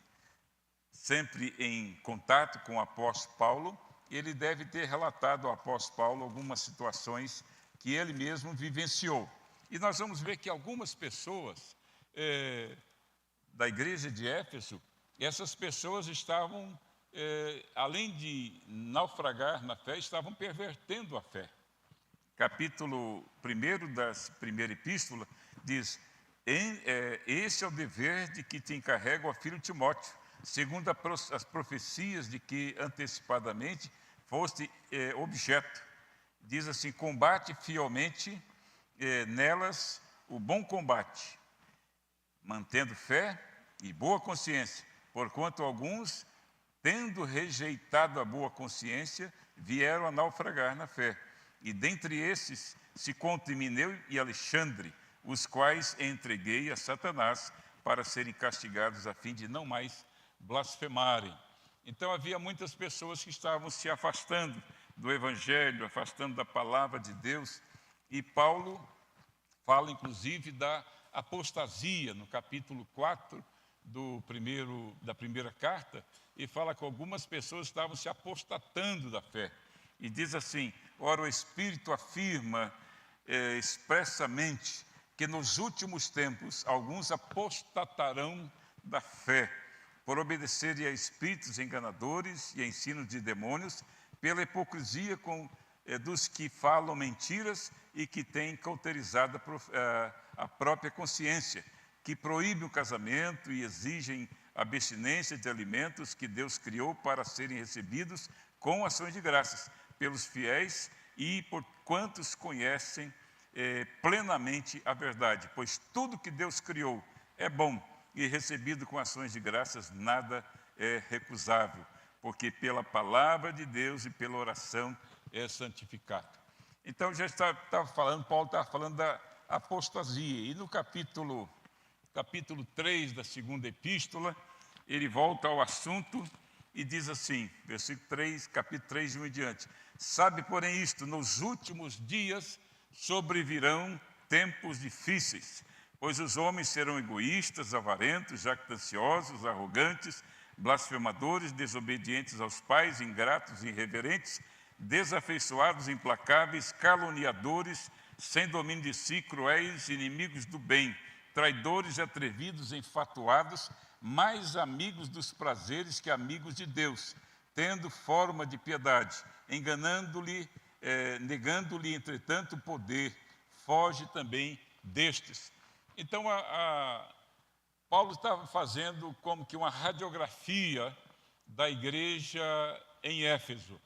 sempre em contato com o apóstolo Paulo, ele deve ter relatado ao apóstolo Paulo algumas situações que ele mesmo vivenciou. E nós vamos ver que algumas pessoas da igreja de Éfeso, essas pessoas estavam, além de naufragar na fé, estavam pervertendo a fé. Capítulo 1 da primeira epístola diz: esse é o dever de que te encarrega, ó filho Timóteo, segundo as profecias de que antecipadamente foste objeto. Diz assim: combate fielmente nelas o bom combate, mantendo fé e boa consciência, porquanto alguns, tendo rejeitado a boa consciência, vieram a naufragar na fé. E dentre esses se conta Himeneu e Alexandre, os quais entreguei a Satanás para serem castigados, a fim de não mais blasfemarem. Então havia muitas pessoas que estavam se afastando do Evangelho, afastando da palavra de Deus. E Paulo fala inclusive da apostasia, no capítulo 4 da primeira carta, e fala que algumas pessoas estavam se apostatando da fé. E diz assim: ora, o Espírito afirma expressamente que nos últimos tempos alguns apostatarão da fé, por obedecerem a espíritos enganadores e a ensinos de demônios, pela hipocrisia dos que falam mentiras e que têm cauterizado a própria consciência, que proíbem o casamento e exigem abstinência de alimentos que Deus criou para serem recebidos com ações de graças pelos fiéis e por quantos conhecem plenamente a verdade. Pois tudo que Deus criou é bom, e recebido com ações de graças nada é recusável, porque pela palavra de Deus e pela oração é santificado. Então já estava falando, Paulo estava falando da apostasia, e no capítulo 3 da segunda epístola, ele volta ao assunto e diz assim, versículo 3, capítulo 3 de 1 em diante: sabe, porém, isto, nos últimos dias sobrevirão tempos difíceis, pois os homens serão egoístas, avarentos, jactanciosos, arrogantes, blasfemadores, desobedientes aos pais, ingratos e irreverentes, desafeiçoados, implacáveis, caluniadores, sem domínio de si, cruéis, inimigos do bem, traidores, atrevidos, enfatuados, mais amigos dos prazeres que amigos de Deus, tendo forma de piedade, enganando-lhe, negando-lhe, entretanto, o poder, foge também destes. Então, Paulo estava fazendo como que uma radiografia da igreja em Éfeso,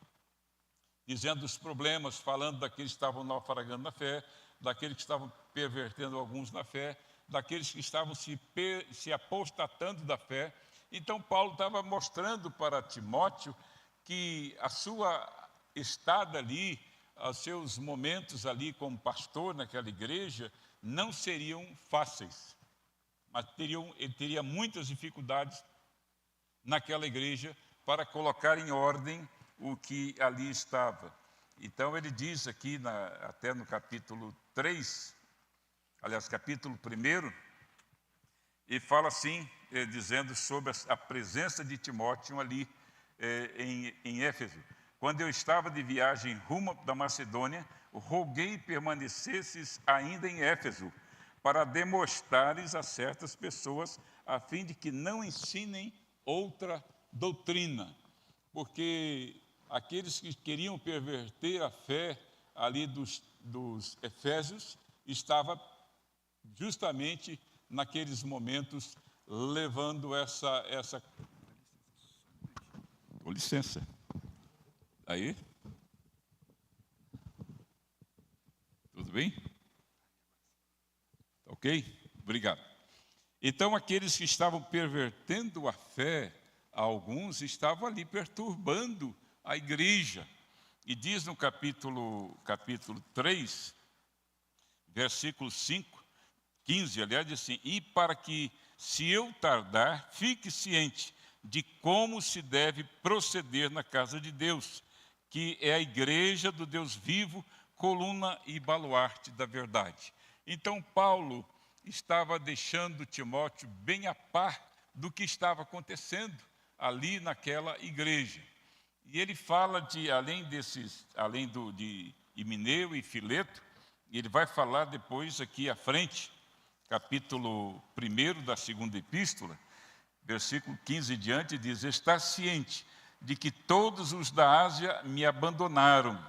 dizendo os problemas, falando daqueles que estavam naufragando na fé, daqueles que estavam pervertendo alguns na fé, daqueles que estavam se apostatando da fé. Então, Paulo estava mostrando para Timóteo que a sua estada ali, os seus momentos ali como pastor naquela igreja, não seriam fáceis, mas ele teria muitas dificuldades naquela igreja para colocar em ordem o que ali estava. Então ele diz aqui, até no capítulo 3, aliás, capítulo 1, e fala assim, dizendo sobre a presença de Timóteo ali em Éfeso. Quando eu estava de viagem rumo da Macedônia, roguei permanecesses ainda em Éfeso, para demonstrares a certas pessoas, a fim de que não ensinem outra doutrina. Porque aqueles que queriam perverter a fé ali dos efésios, estava justamente naqueles momentos levando essa... Com licença. Aí? Tudo bem? Ok? Obrigado. Então, aqueles que estavam pervertendo a fé, alguns estavam ali perturbando a igreja. E diz no capítulo 3, versículo 15, aliás, diz assim: e para que, se eu tardar, fique ciente de como se deve proceder na casa de Deus, que é a igreja do Deus vivo, coluna e baluarte da verdade. Então, Paulo estava deixando Timóteo bem a par do que estava acontecendo ali naquela igreja. E ele fala de, além de Himeneu e Fileto, Ele vai falar depois aqui à frente, capítulo 1 da segunda epístola, versículo 15 em diante, diz: está ciente de que todos os da Ásia me abandonaram.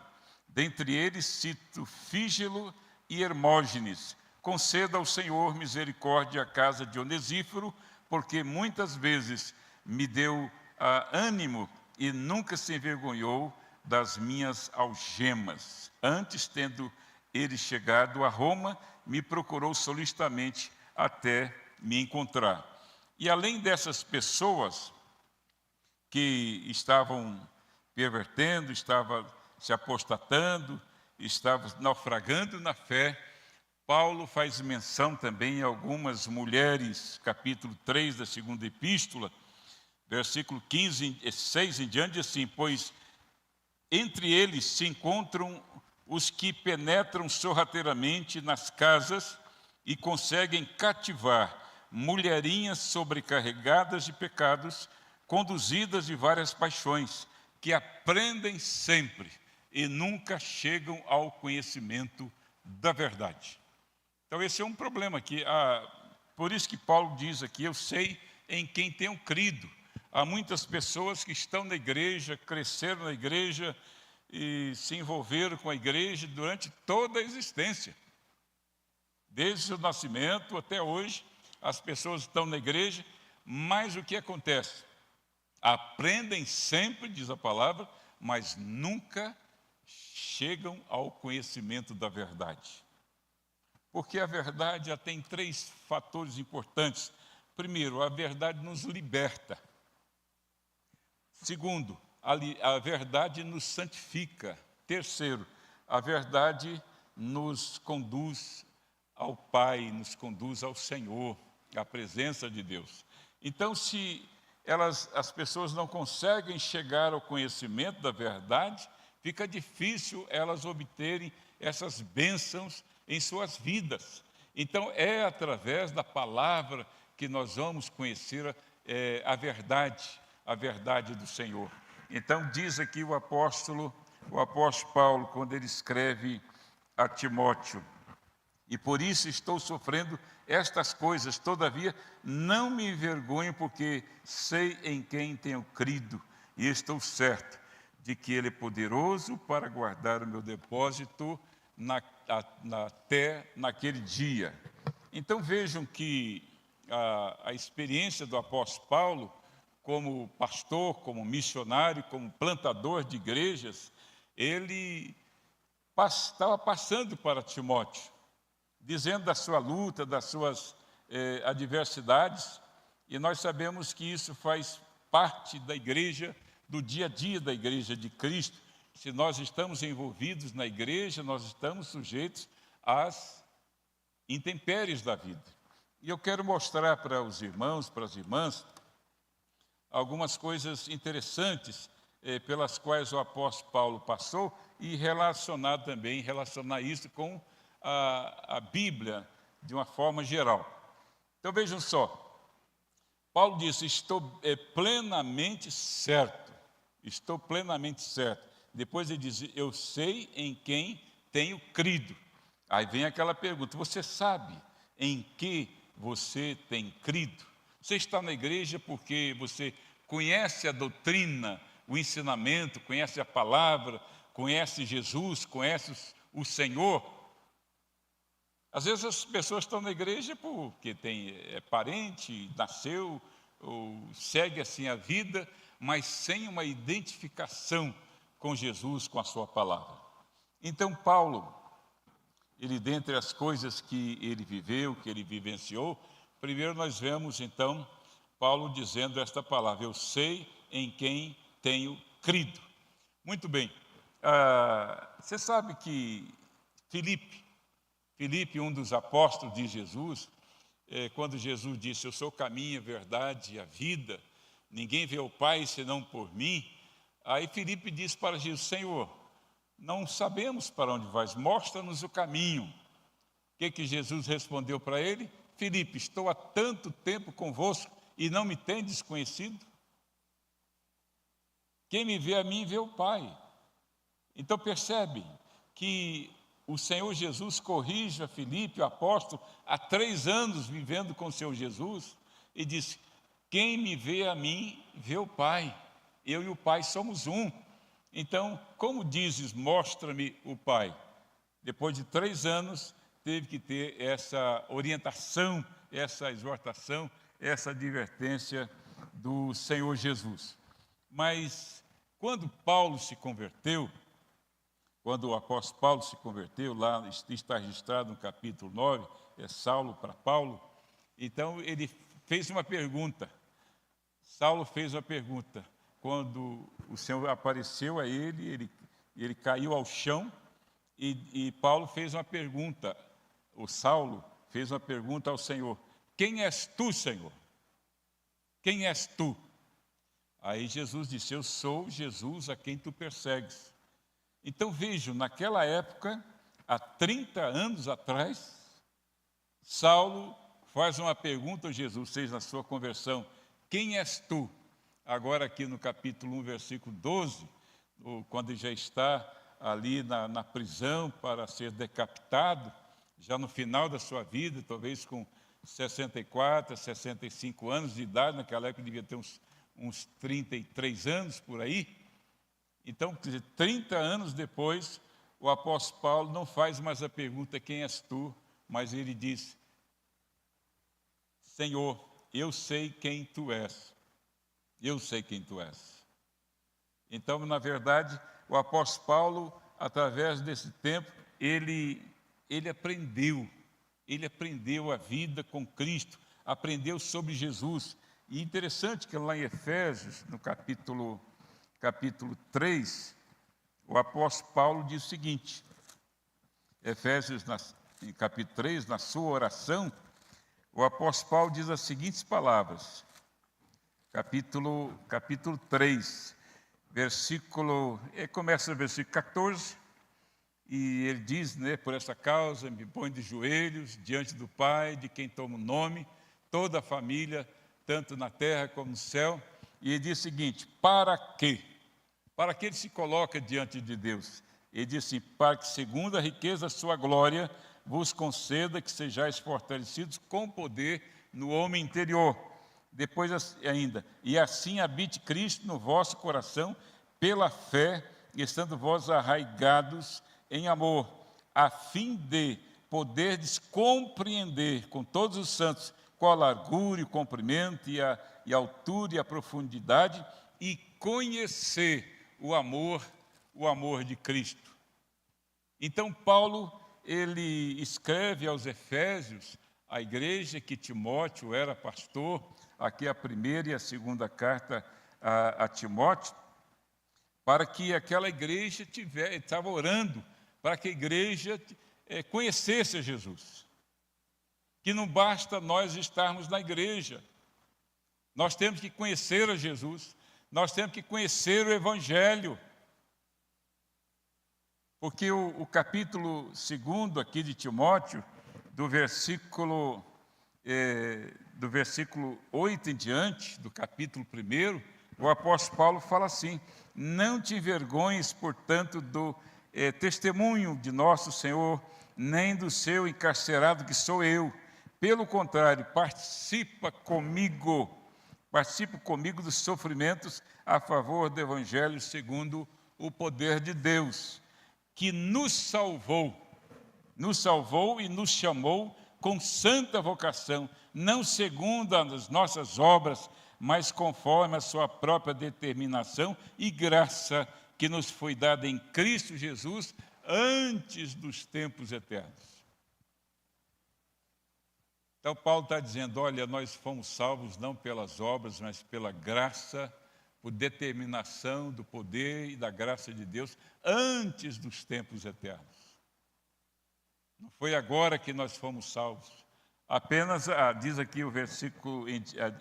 Dentre eles cito Fígelo e Hermógenes. Conceda ao Senhor misericórdia à casa de Onesíforo, porque muitas vezes me deu ânimo e nunca se envergonhou das minhas algemas. Antes, tendo ele chegado a Roma, me procurou solicitamente até me encontrar. E além dessas pessoas que estavam pervertendo, estavam se apostatando, estavam naufragando na fé, Paulo faz menção também a algumas mulheres, capítulo 3 da segunda epístola, versículo 6 em diante, assim: pois entre eles se encontram os que penetram sorrateiramente nas casas e conseguem cativar mulherinhas sobrecarregadas de pecados, conduzidas de várias paixões, que aprendem sempre e nunca chegam ao conhecimento da verdade. Então esse é um problema aqui. Por isso que Paulo diz aqui: eu sei em quem tenho crido. Há muitas pessoas que estão na igreja, cresceram na igreja e se envolveram com a igreja durante toda a existência. Desde o nascimento até hoje, as pessoas estão na igreja, mas o que acontece? Aprendem sempre, diz a palavra, mas nunca chegam ao conhecimento da verdade. Porque a verdade já tem 3 fatores importantes. Primeiro, a verdade nos liberta. Segundo, a verdade nos santifica. Terceiro, a verdade nos conduz ao Pai, nos conduz ao Senhor, à presença de Deus. Então, se as pessoas não conseguem chegar ao conhecimento da verdade, fica difícil elas obterem essas bênçãos em suas vidas. Então, é através da palavra que nós vamos conhecer a verdade do Senhor. Então, diz aqui o apóstolo Paulo, quando ele escreve a Timóteo: e por isso estou sofrendo estas coisas, todavia não me envergonho, porque sei em quem tenho crido, e estou certo de que Ele é poderoso para guardar o meu depósito até naquele dia. Então vejam que a experiência do apóstolo Paulo, como pastor, como missionário, como plantador de igrejas, ele estava passando para Timóteo, dizendo da sua luta, das suas adversidades, e nós sabemos que isso faz parte da igreja, do dia a dia da igreja de Cristo. Se nós estamos envolvidos na igreja, nós estamos sujeitos às intempéries da vida. E eu quero mostrar para os irmãos, para as irmãs, algumas coisas interessantes pelas quais o apóstolo Paulo passou, e relacionar isso com a Bíblia de uma forma geral. Então vejam só, Paulo disse: estou plenamente certo. Depois ele diz: eu sei em quem tenho crido. Aí vem aquela pergunta: você sabe em que você tem crido? Você está na igreja porque você conhece a doutrina, o ensinamento, conhece a palavra, conhece Jesus, conhece o Senhor? Às vezes as pessoas estão na igreja porque é parente, nasceu, ou segue assim a vida, mas sem uma identificação com Jesus, com a sua palavra. Então Paulo, dentre as coisas que ele viveu, que ele vivenciou, primeiro nós vemos então Paulo dizendo esta palavra: eu sei em quem tenho crido. Muito bem, você sabe que Filipe, um dos apóstolos de Jesus, quando Jesus disse: eu sou o caminho, a verdade e a vida, ninguém vê o Pai senão por mim. Aí Filipe disse para Jesus: Senhor, não sabemos para onde vais, mostra-nos o caminho. O que Jesus respondeu para ele? Filipe, estou há tanto tempo convosco e não me tendes conhecido? Quem me vê a mim, vê o Pai. Então percebe que o Senhor Jesus corrige a Filipe, o apóstolo, há 3 anos vivendo com o Senhor Jesus, e disse: quem me vê a mim, vê o Pai. Eu e o Pai somos um. Então, como dizes, mostra-me o Pai? Depois de 3 anos, teve que ter essa orientação, essa exortação, essa advertência do Senhor Jesus. Mas, quando Paulo se converteu, quando o apóstolo Paulo se converteu, lá está registrado no capítulo 9, é Saulo para Paulo, então ele fez uma pergunta. Saulo fez uma pergunta. Quando o Senhor apareceu a ele caiu ao chão e Paulo fez uma pergunta. O Saulo fez uma pergunta ao Senhor: quem és tu, Senhor? Quem és tu? Aí Jesus disse: eu sou Jesus a quem tu persegues. Então vejam, naquela época, há 30 anos atrás, Saulo faz uma pergunta a Jesus, seja na sua conversão: quem és tu? Agora aqui no capítulo 1, versículo 12, quando ele já está ali na prisão para ser decapitado, já no final da sua vida, talvez com 64, 65 anos de idade, naquela época devia ter uns 33 anos por aí. Então, quer dizer, 30 anos depois, o apóstolo Paulo não faz mais a pergunta: quem és tu? Mas ele diz: Senhor, eu sei quem tu és. Eu sei quem tu és. Então, na verdade, o apóstolo Paulo, através desse tempo, ele aprendeu a vida com Cristo, aprendeu sobre Jesus. E interessante que lá em Efésios, no capítulo 3, o apóstolo Paulo diz o seguinte, Efésios, em capítulo 3, na sua oração, o apóstolo Paulo diz as seguintes palavras, capítulo 3, começa no versículo 14, e ele diz, por essa causa me ponho de joelhos diante do Pai, de quem toma o nome, toda a família, tanto na terra como no céu, e ele diz o seguinte: para quê? Para que ele se coloca diante de Deus? Ele diz assim: para que, segundo a riqueza da sua glória, vos conceda que sejais fortalecidos com poder no homem interior. Depois ainda, e assim habite Cristo no vosso coração, pela fé, estando vós arraigados em amor, a fim de poderdes compreender com todos os santos qual a largura, o comprimento e a altura e a profundidade, e conhecer o amor de Cristo. Então Paulo, ele escreve aos Efésios, a igreja que Timóteo era pastor, aqui a primeira e a segunda carta a Timóteo, para que aquela igreja estava orando, para que a igreja conhecesse a Jesus. Que não basta nós estarmos na igreja, nós temos que conhecer a Jesus, nós temos que conhecer o Evangelho. Porque o capítulo 2 aqui de Timóteo, do versículo 8 em diante, do capítulo 1, o apóstolo Paulo fala assim: não te envergonhes, portanto, do testemunho de nosso Senhor, nem do seu encarcerado que sou eu. Pelo contrário, participa comigo dos sofrimentos a favor do Evangelho segundo o poder de Deus, que nos salvou e nos chamou com santa vocação, não segundo as nossas obras, mas conforme a sua própria determinação e graça que nos foi dada em Cristo Jesus antes dos tempos eternos. Então Paulo está dizendo, olha, nós fomos salvos não pelas obras, mas pela graça, por determinação do poder e da graça de Deus antes dos tempos eternos. Não foi agora que nós fomos salvos. Apenas, diz aqui o versículo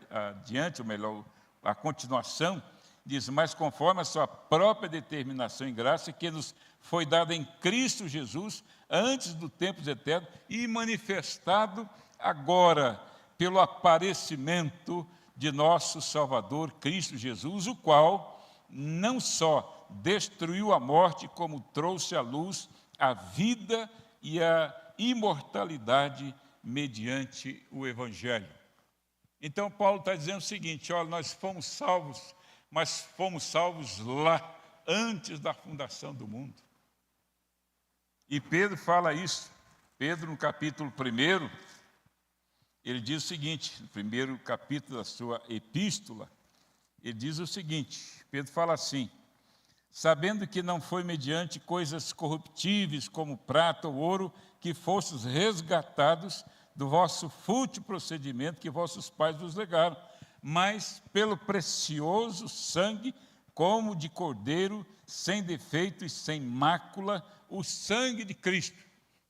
adiante, ou melhor, a continuação, diz, mas conforme a sua própria determinação e graça, que nos foi dada em Cristo Jesus, antes do tempo eterno, e manifestado agora, pelo aparecimento de nosso Salvador, Cristo Jesus, o qual não só destruiu a morte, como trouxe à luz a vida e a imortalidade mediante o Evangelho. Então, Paulo está dizendo o seguinte: olha, nós fomos salvos, mas fomos salvos lá, antes da fundação do mundo. E Pedro fala isso. Pedro, no capítulo 1, ele diz o seguinte, no primeiro capítulo da sua epístola, ele diz o seguinte, Pedro fala assim: sabendo que não foi mediante coisas corruptíveis como prata ou ouro que fostes resgatados do vosso fútil procedimento que vossos pais vos legaram, mas pelo precioso sangue, como de cordeiro, sem defeito e sem mácula, o sangue de Cristo.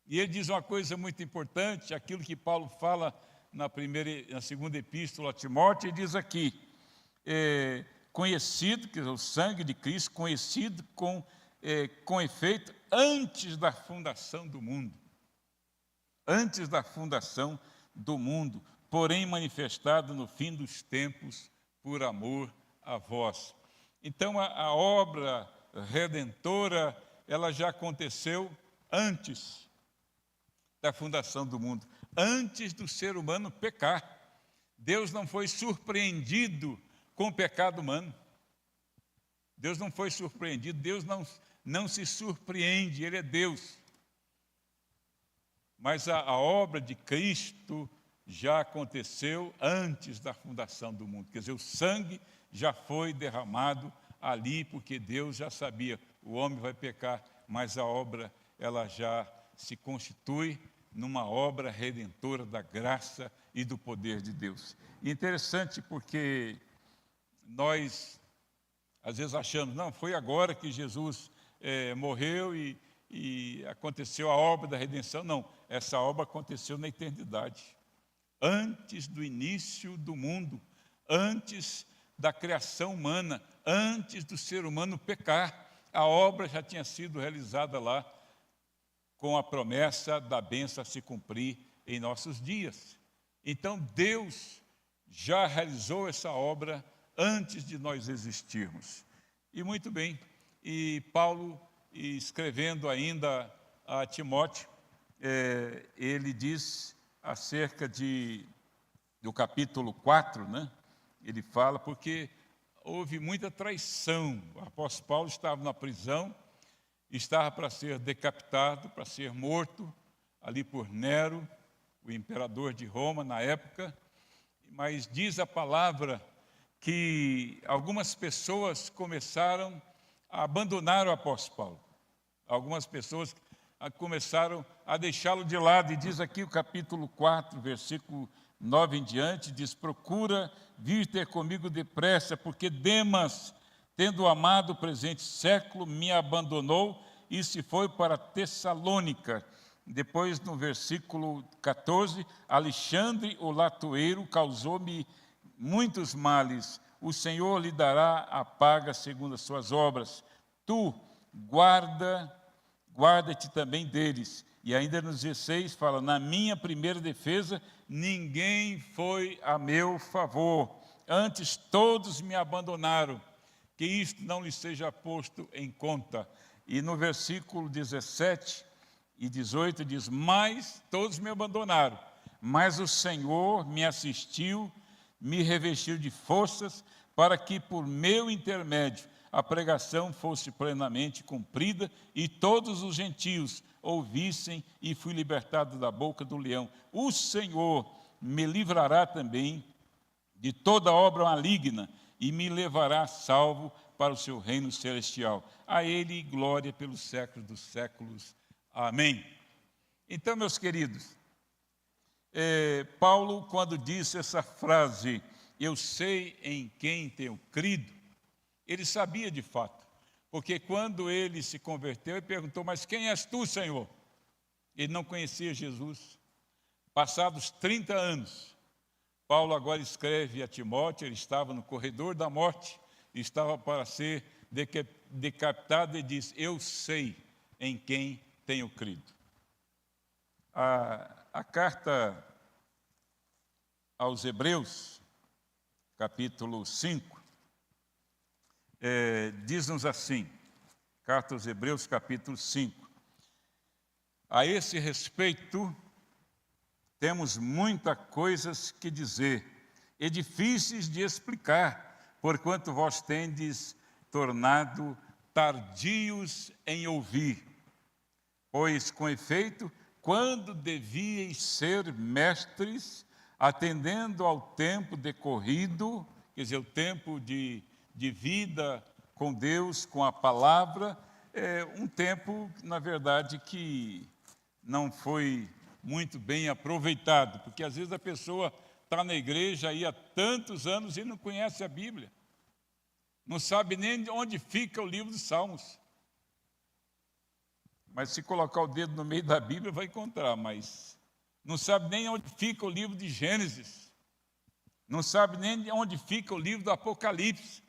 E ele diz uma coisa muito importante, aquilo que Paulo fala na segunda epístola a Timóteo, ele diz aqui, conhecido, que é o sangue de Cristo, conhecido com efeito antes da fundação do mundo. Antes da fundação do mundo, porém manifestado no fim dos tempos por amor a vós. Então a obra redentora, ela já aconteceu antes da fundação do mundo, antes do ser humano pecar. Deus não foi surpreendido com o pecado humano. Deus não foi surpreendido, Deus não se surpreende, Ele é Deus. Mas a obra de Cristo já aconteceu antes da fundação do mundo. Quer dizer, o sangue já foi derramado ali, porque Deus já sabia, o homem vai pecar, mas a obra, ela já se constitui numa obra redentora da graça e do poder de Deus. E interessante porque nós, às vezes, achamos, não, foi agora que Jesus morreu e aconteceu a obra da redenção. Não, essa obra aconteceu na eternidade. Antes do início do mundo, antes da criação humana, antes do ser humano pecar, a obra já tinha sido realizada lá, com a promessa da bênção a se cumprir em nossos dias. Então, Deus já realizou essa obra antes de nós existirmos. E muito bem, e Paulo, escrevendo ainda a Timóteo, ele diz acerca do capítulo 4, né? Ele fala, porque houve muita traição. O apóstolo Paulo estava na prisão, estava para ser decapitado, para ser morto, ali por Nero, o imperador de Roma na época. Mas diz a palavra que algumas pessoas começaram a abandonar o apóstolo Paulo. Algumas pessoas começaram a deixá-lo de lado. E diz aqui o capítulo 4, versículo 9 em diante, diz: procura vir ter comigo depressa, porque Demas, tendo amado o presente século, me abandonou e se foi para Tessalônica. Depois, no versículo 14, Alexandre, o latoeiro, causou-me muitos males. O Senhor lhe dará a paga segundo as suas obras. Tu, guarda-te também deles. E ainda no 16 fala, na minha primeira defesa, ninguém foi a meu favor. Antes todos me abandonaram. Que isto não lhe seja posto em conta. E no versículo 17 e 18 diz, mas todos me abandonaram. Mas o Senhor me assistiu, me revestiu de forças, para que por meu intermédio a pregação fosse plenamente cumprida e todos os gentios ouvissem, e fui libertado da boca do leão. O Senhor me livrará também de toda obra maligna e me levará salvo para o seu reino celestial. A Ele glória pelos séculos dos séculos. Amém. Então, meus queridos, Paulo, quando disse essa frase, eu sei em quem tenho crido, ele sabia de fato, porque quando ele se converteu, ele perguntou, mas quem és tu, Senhor? Ele não conhecia Jesus. Passados 30 anos, Paulo agora escreve a Timóteo, ele estava no corredor da morte, estava para ser decapitado e diz, eu sei em quem tenho crido. A carta aos Hebreus, capítulo 5, diz-nos assim, carta aos Hebreus, capítulo 5, A esse respeito, temos muitas coisas que dizer, e difíceis de explicar, porquanto vós tendes tornado tardios em ouvir. Pois, com efeito, quando devíeis ser mestres, atendendo ao tempo decorrido, quer dizer, o tempo de vida com Deus, com a palavra, um tempo, na verdade, que não foi muito bem aproveitado, porque às vezes a pessoa está na igreja aí há tantos anos e não conhece a Bíblia, não sabe nem onde fica o livro dos Salmos. Mas se colocar o dedo no meio da Bíblia vai encontrar, mas não sabe nem onde fica o livro de Gênesis, não sabe nem onde fica o livro do Apocalipse.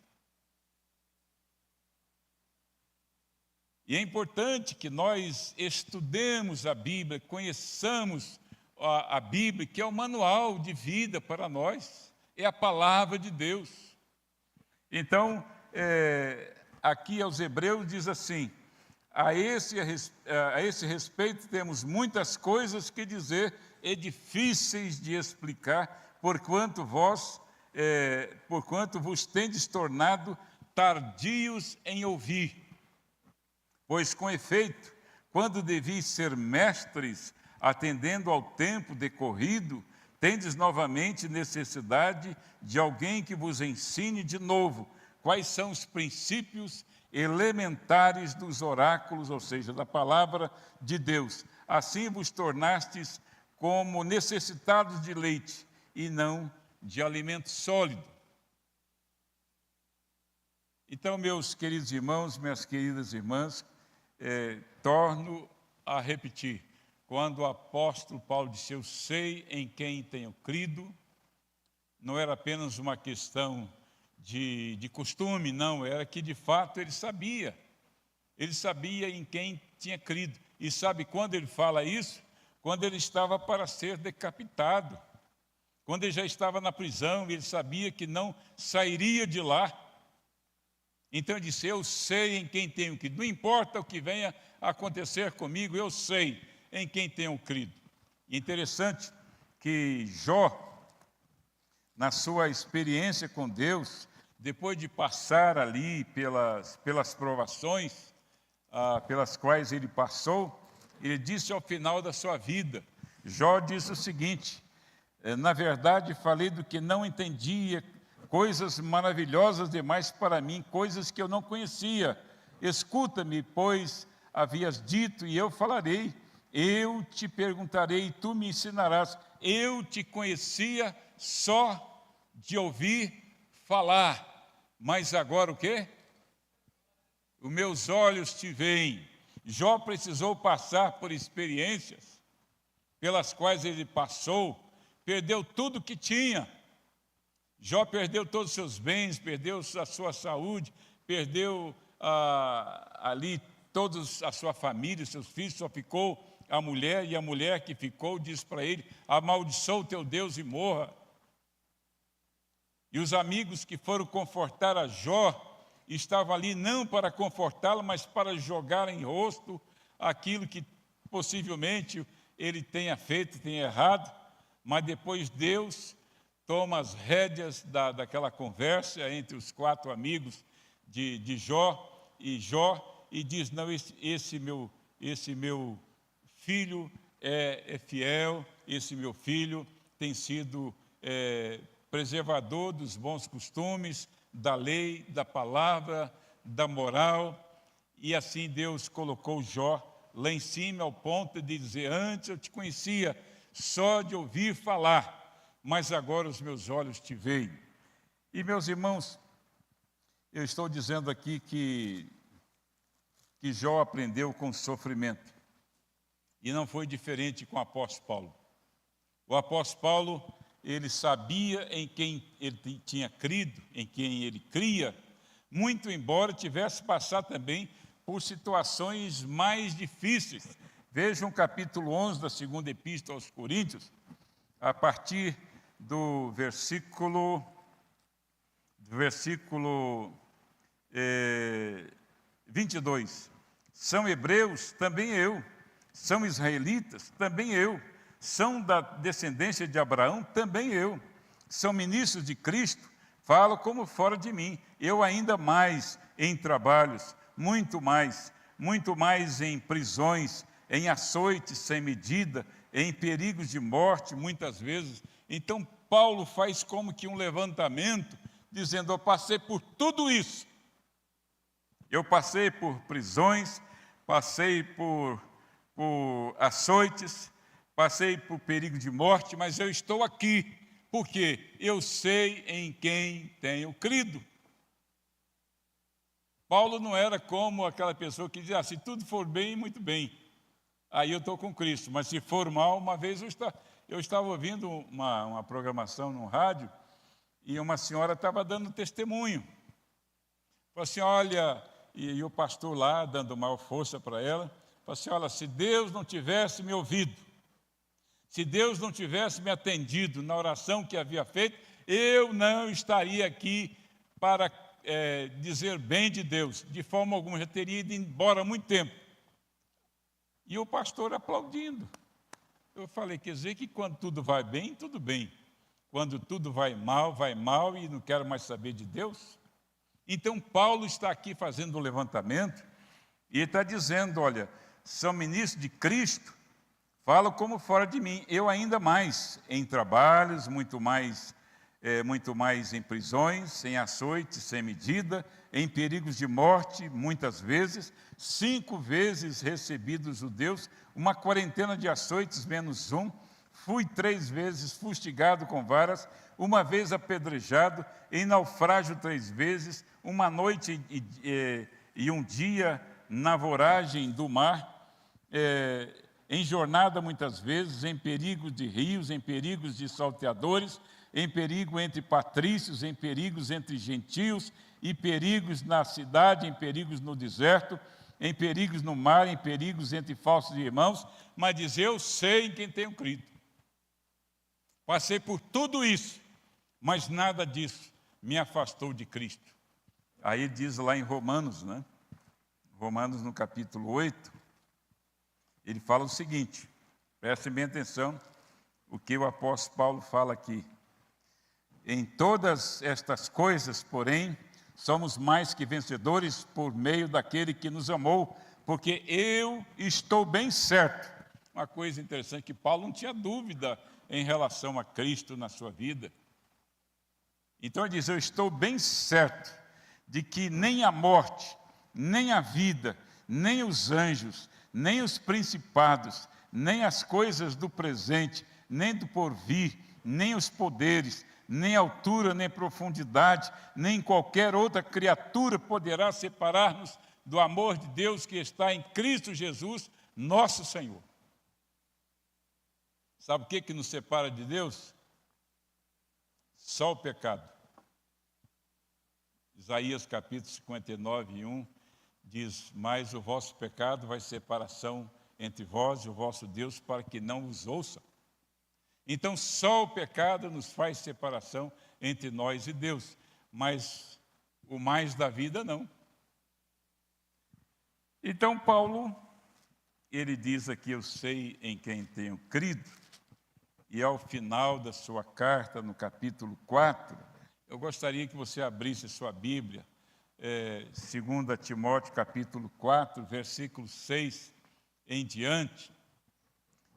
E é importante que nós estudemos a Bíblia, conheçamos a Bíblia, que é o manual de vida para nós, é a palavra de Deus. Então, aqui aos Hebreus diz assim: a esse respeito temos muitas coisas que dizer e difíceis de explicar, porquanto vos tendes tornado tardios em ouvir. Pois, com efeito, quando devis ser mestres, atendendo ao tempo decorrido, tendes novamente necessidade de alguém que vos ensine de novo quais são os princípios elementares dos oráculos, ou seja, da palavra de Deus. Assim vos tornastes como necessitados de leite e não de alimento sólido. Então, meus queridos irmãos, minhas queridas irmãs, torno a repetir. Quando o apóstolo Paulo disse: eu sei em quem tenho crido, não era apenas uma questão de costume, não, era que de fato ele sabia em quem tinha crido. E sabe quando ele fala isso? Quando ele estava para ser decapitado, quando ele já estava na prisão, ele sabia que não sairia de lá. Então ele disse: eu sei em quem tenho crido, não importa o que venha a acontecer comigo, eu sei em quem tenho crido. Interessante que Jó, na sua experiência com Deus, depois de passar ali pelas provações pelas quais ele passou, ele disse ao final da sua vida, Jó disse o seguinte: na verdade falei do que não entendia, coisas maravilhosas demais para mim, coisas que eu não conhecia. Escuta-me, pois havias dito, e eu falarei. Eu te perguntarei, e tu me ensinarás. Eu te conhecia só de ouvir falar, mas agora o quê? Os meus olhos te veem. Jó precisou passar por experiências pelas quais ele passou, perdeu tudo que tinha. Jó perdeu todos os seus bens, perdeu a sua saúde, perdeu ali toda a sua família, seus filhos, só ficou a mulher, e a mulher que ficou diz para ele: amaldiçoa o teu Deus e morra. E os amigos que foram confortar a Jó estavam ali não para confortá-lo, mas para jogar em rosto aquilo que possivelmente ele tenha feito, tenha errado. Mas depois Deus toma as rédeas daquela conversa entre os 4 amigos de Jó, e diz: não, esse meu filho é fiel, esse meu filho tem sido preservador dos bons costumes, da lei, da palavra, da moral. E assim Deus colocou Jó lá em cima, ao ponto de dizer: antes eu te conhecia só de ouvir falar, mas agora os meus olhos te veem. E, meus irmãos, eu estou dizendo aqui que Jó aprendeu com sofrimento. E não foi diferente com o apóstolo Paulo. O apóstolo Paulo, ele sabia em quem ele tinha crido, em quem ele cria, muito embora tivesse passado também por situações mais difíceis. Vejam o capítulo 11 da segunda epístola aos Coríntios, a partir do versículo 22. São hebreus, também eu, São israelitas? Também eu. São da descendência de Abraão? Também eu. São ministros de Cristo? Falo como fora de mim. Eu ainda mais em trabalhos, muito mais em prisões, em açoites sem medida, em perigos de morte, muitas vezes. Então, Paulo faz como que um levantamento, dizendo: eu passei por tudo isso. Eu passei por prisões, passei por açoites, passei por perigo de morte, mas eu estou aqui, porque eu sei em quem tenho crido. Paulo não era como aquela pessoa que dizia: se tudo for bem, muito bem, aí eu estou com Cristo, mas se for mal, uma vez eu estava ouvindo uma programação no rádio, e uma senhora estava dando testemunho. Falou assim: olha, e o pastor lá, dando maior força para ela, falou assim: olha, se Deus não tivesse me ouvido, se Deus não tivesse me atendido na oração que havia feito, eu não estaria aqui para dizer bem de Deus, de forma alguma, já teria ido embora há muito tempo. E o pastor aplaudindo. Eu falei: quer dizer que quando tudo vai bem, tudo bem. Quando tudo vai mal e não quero mais saber de Deus. Então, Paulo está aqui fazendo um levantamento e ele está dizendo: olha, são ministros de Cristo, falam como fora de mim. Eu ainda mais em trabalhos, muito mais em prisões, em açoites sem medida, em perigos de morte, muitas vezes, 5 vezes recebi dos judeus, uma quarentena de açoites menos um, fui 3 vezes fustigado com varas, uma vez apedrejado, em naufrágio 3 vezes, uma noite e um dia na voragem do mar, em jornada muitas vezes, em perigos de rios, em perigos de salteadores, em perigo entre patrícios, em perigos entre gentios, e perigos na cidade, em perigos no deserto, em perigos no mar, em perigos entre falsos irmãos, mas diz: eu sei em quem tenho crido. Passei por tudo isso, mas nada disso me afastou de Cristo. Aí diz lá em Romanos, né? Romanos no capítulo 8, ele fala o seguinte, prestem bem atenção, o que o apóstolo Paulo fala aqui. Em todas estas coisas, porém, somos mais que vencedores por meio daquele que nos amou, porque eu estou bem certo. Uma coisa interessante, que Paulo não tinha dúvida em relação a Cristo na sua vida. Então ele diz: eu estou bem certo de que nem a morte, nem a vida, nem os anjos, nem os principados, nem as coisas do presente, nem do porvir, nem os poderes, nem altura, nem profundidade, nem qualquer outra criatura poderá separar-nos do amor de Deus que está em Cristo Jesus, nosso Senhor. Sabe o que nos separa de Deus? Só o pecado. Isaías capítulo 59, 1 diz: mas o vosso pecado vai separação entre vós e o vosso Deus, para que não vos ouça. Então, só o pecado nos faz separação entre nós e Deus, mas o mais da vida não. Então, Paulo, ele diz aqui: eu sei em quem tenho crido, e ao final da sua carta, no capítulo 4, eu gostaria que você abrisse sua Bíblia, 2 Timóteo capítulo 4, versículo 6 em diante,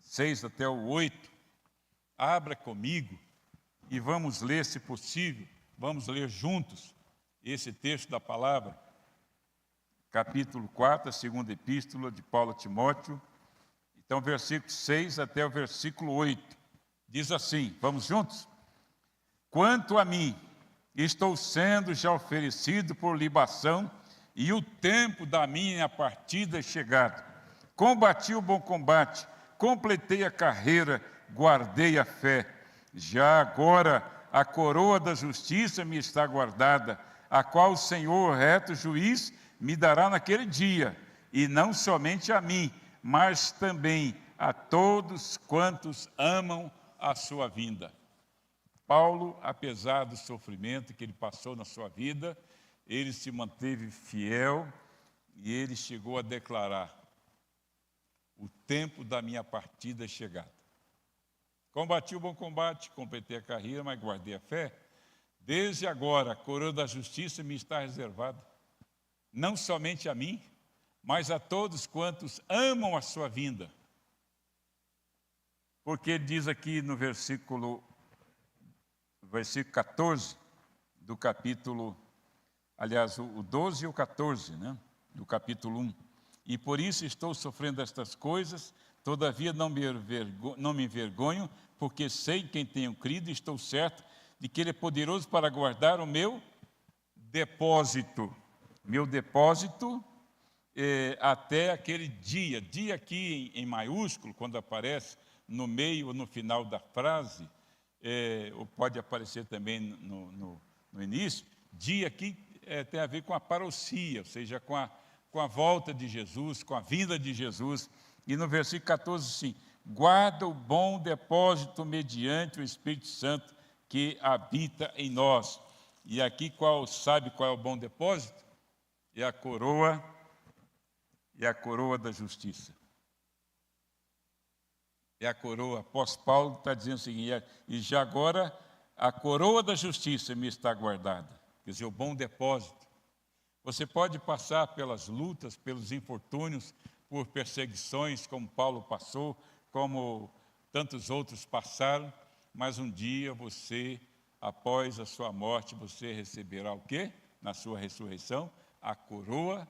6 até o 8, abra comigo e vamos ler, se possível, vamos ler juntos esse texto da palavra, capítulo 4, a segunda epístola de Paulo a Timóteo. Então, versículo 6 até o versículo 8, diz assim, vamos juntos? Quanto a mim, estou sendo já oferecido por libação, e o tempo da minha partida é chegado. Combati o bom combate, completei a carreira, guardei a fé. Já agora a coroa da justiça me está guardada, a qual o Senhor, reto juiz, me dará naquele dia, e não somente a mim, mas também a todos quantos amam a sua vinda. Paulo, apesar do sofrimento que ele passou na sua vida, ele se manteve fiel e ele chegou a declarar: o tempo da minha partida é chegado. Combati o bom combate, completei a carreira, mas guardei a fé. Desde agora, a coroa da justiça me está reservada, não somente a mim, mas a todos quantos amam a sua vinda. Porque ele diz aqui no versículo 14 do capítulo, aliás, o 12 e o 14, né, do capítulo 1. E por isso estou sofrendo estas coisas, todavia não me envergonho, porque sei quem tenho crido e estou certo de que Ele é poderoso para guardar o meu depósito. Meu depósito até aquele dia. Dia aqui em maiúsculo, quando aparece no meio ou no final da frase, ou pode aparecer também no início. Dia aqui tem a ver com a parousia, ou seja, com a volta de Jesus, com a vinda de Jesus. E no versículo 14, sim, guarda o bom depósito mediante o Espírito Santo que habita em nós. E aqui sabe qual é o bom depósito? É a coroa da justiça. É a coroa. Apóstolo Paulo está dizendo o seguinte: e já agora a coroa da justiça me está guardada. Quer dizer, o bom depósito. Você pode passar pelas lutas, pelos infortúnios, por perseguições, como Paulo passou, como tantos outros passaram, mas um dia você, após a sua morte, você receberá o quê? Na sua ressurreição, a coroa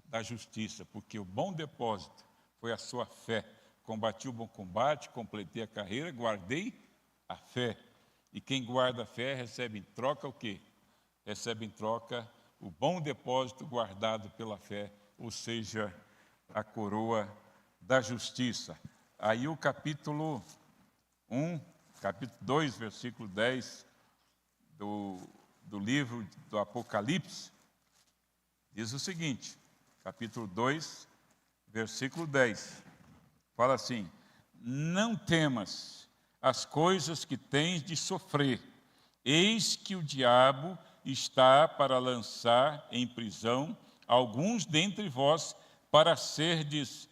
da justiça, porque o bom depósito foi a sua fé. Combati o bom combate, completei a carreira, guardei a fé. E quem guarda a fé recebe em troca o quê? Recebe em troca o bom depósito guardado pela fé, ou seja, a coroa da justiça. Aí o capítulo 2, versículo 10 do livro do Apocalipse, diz o seguinte, capítulo 2, versículo 10, fala assim: não temas as coisas que tens de sofrer, eis que o diabo está para lançar em prisão alguns dentre vós, para serdes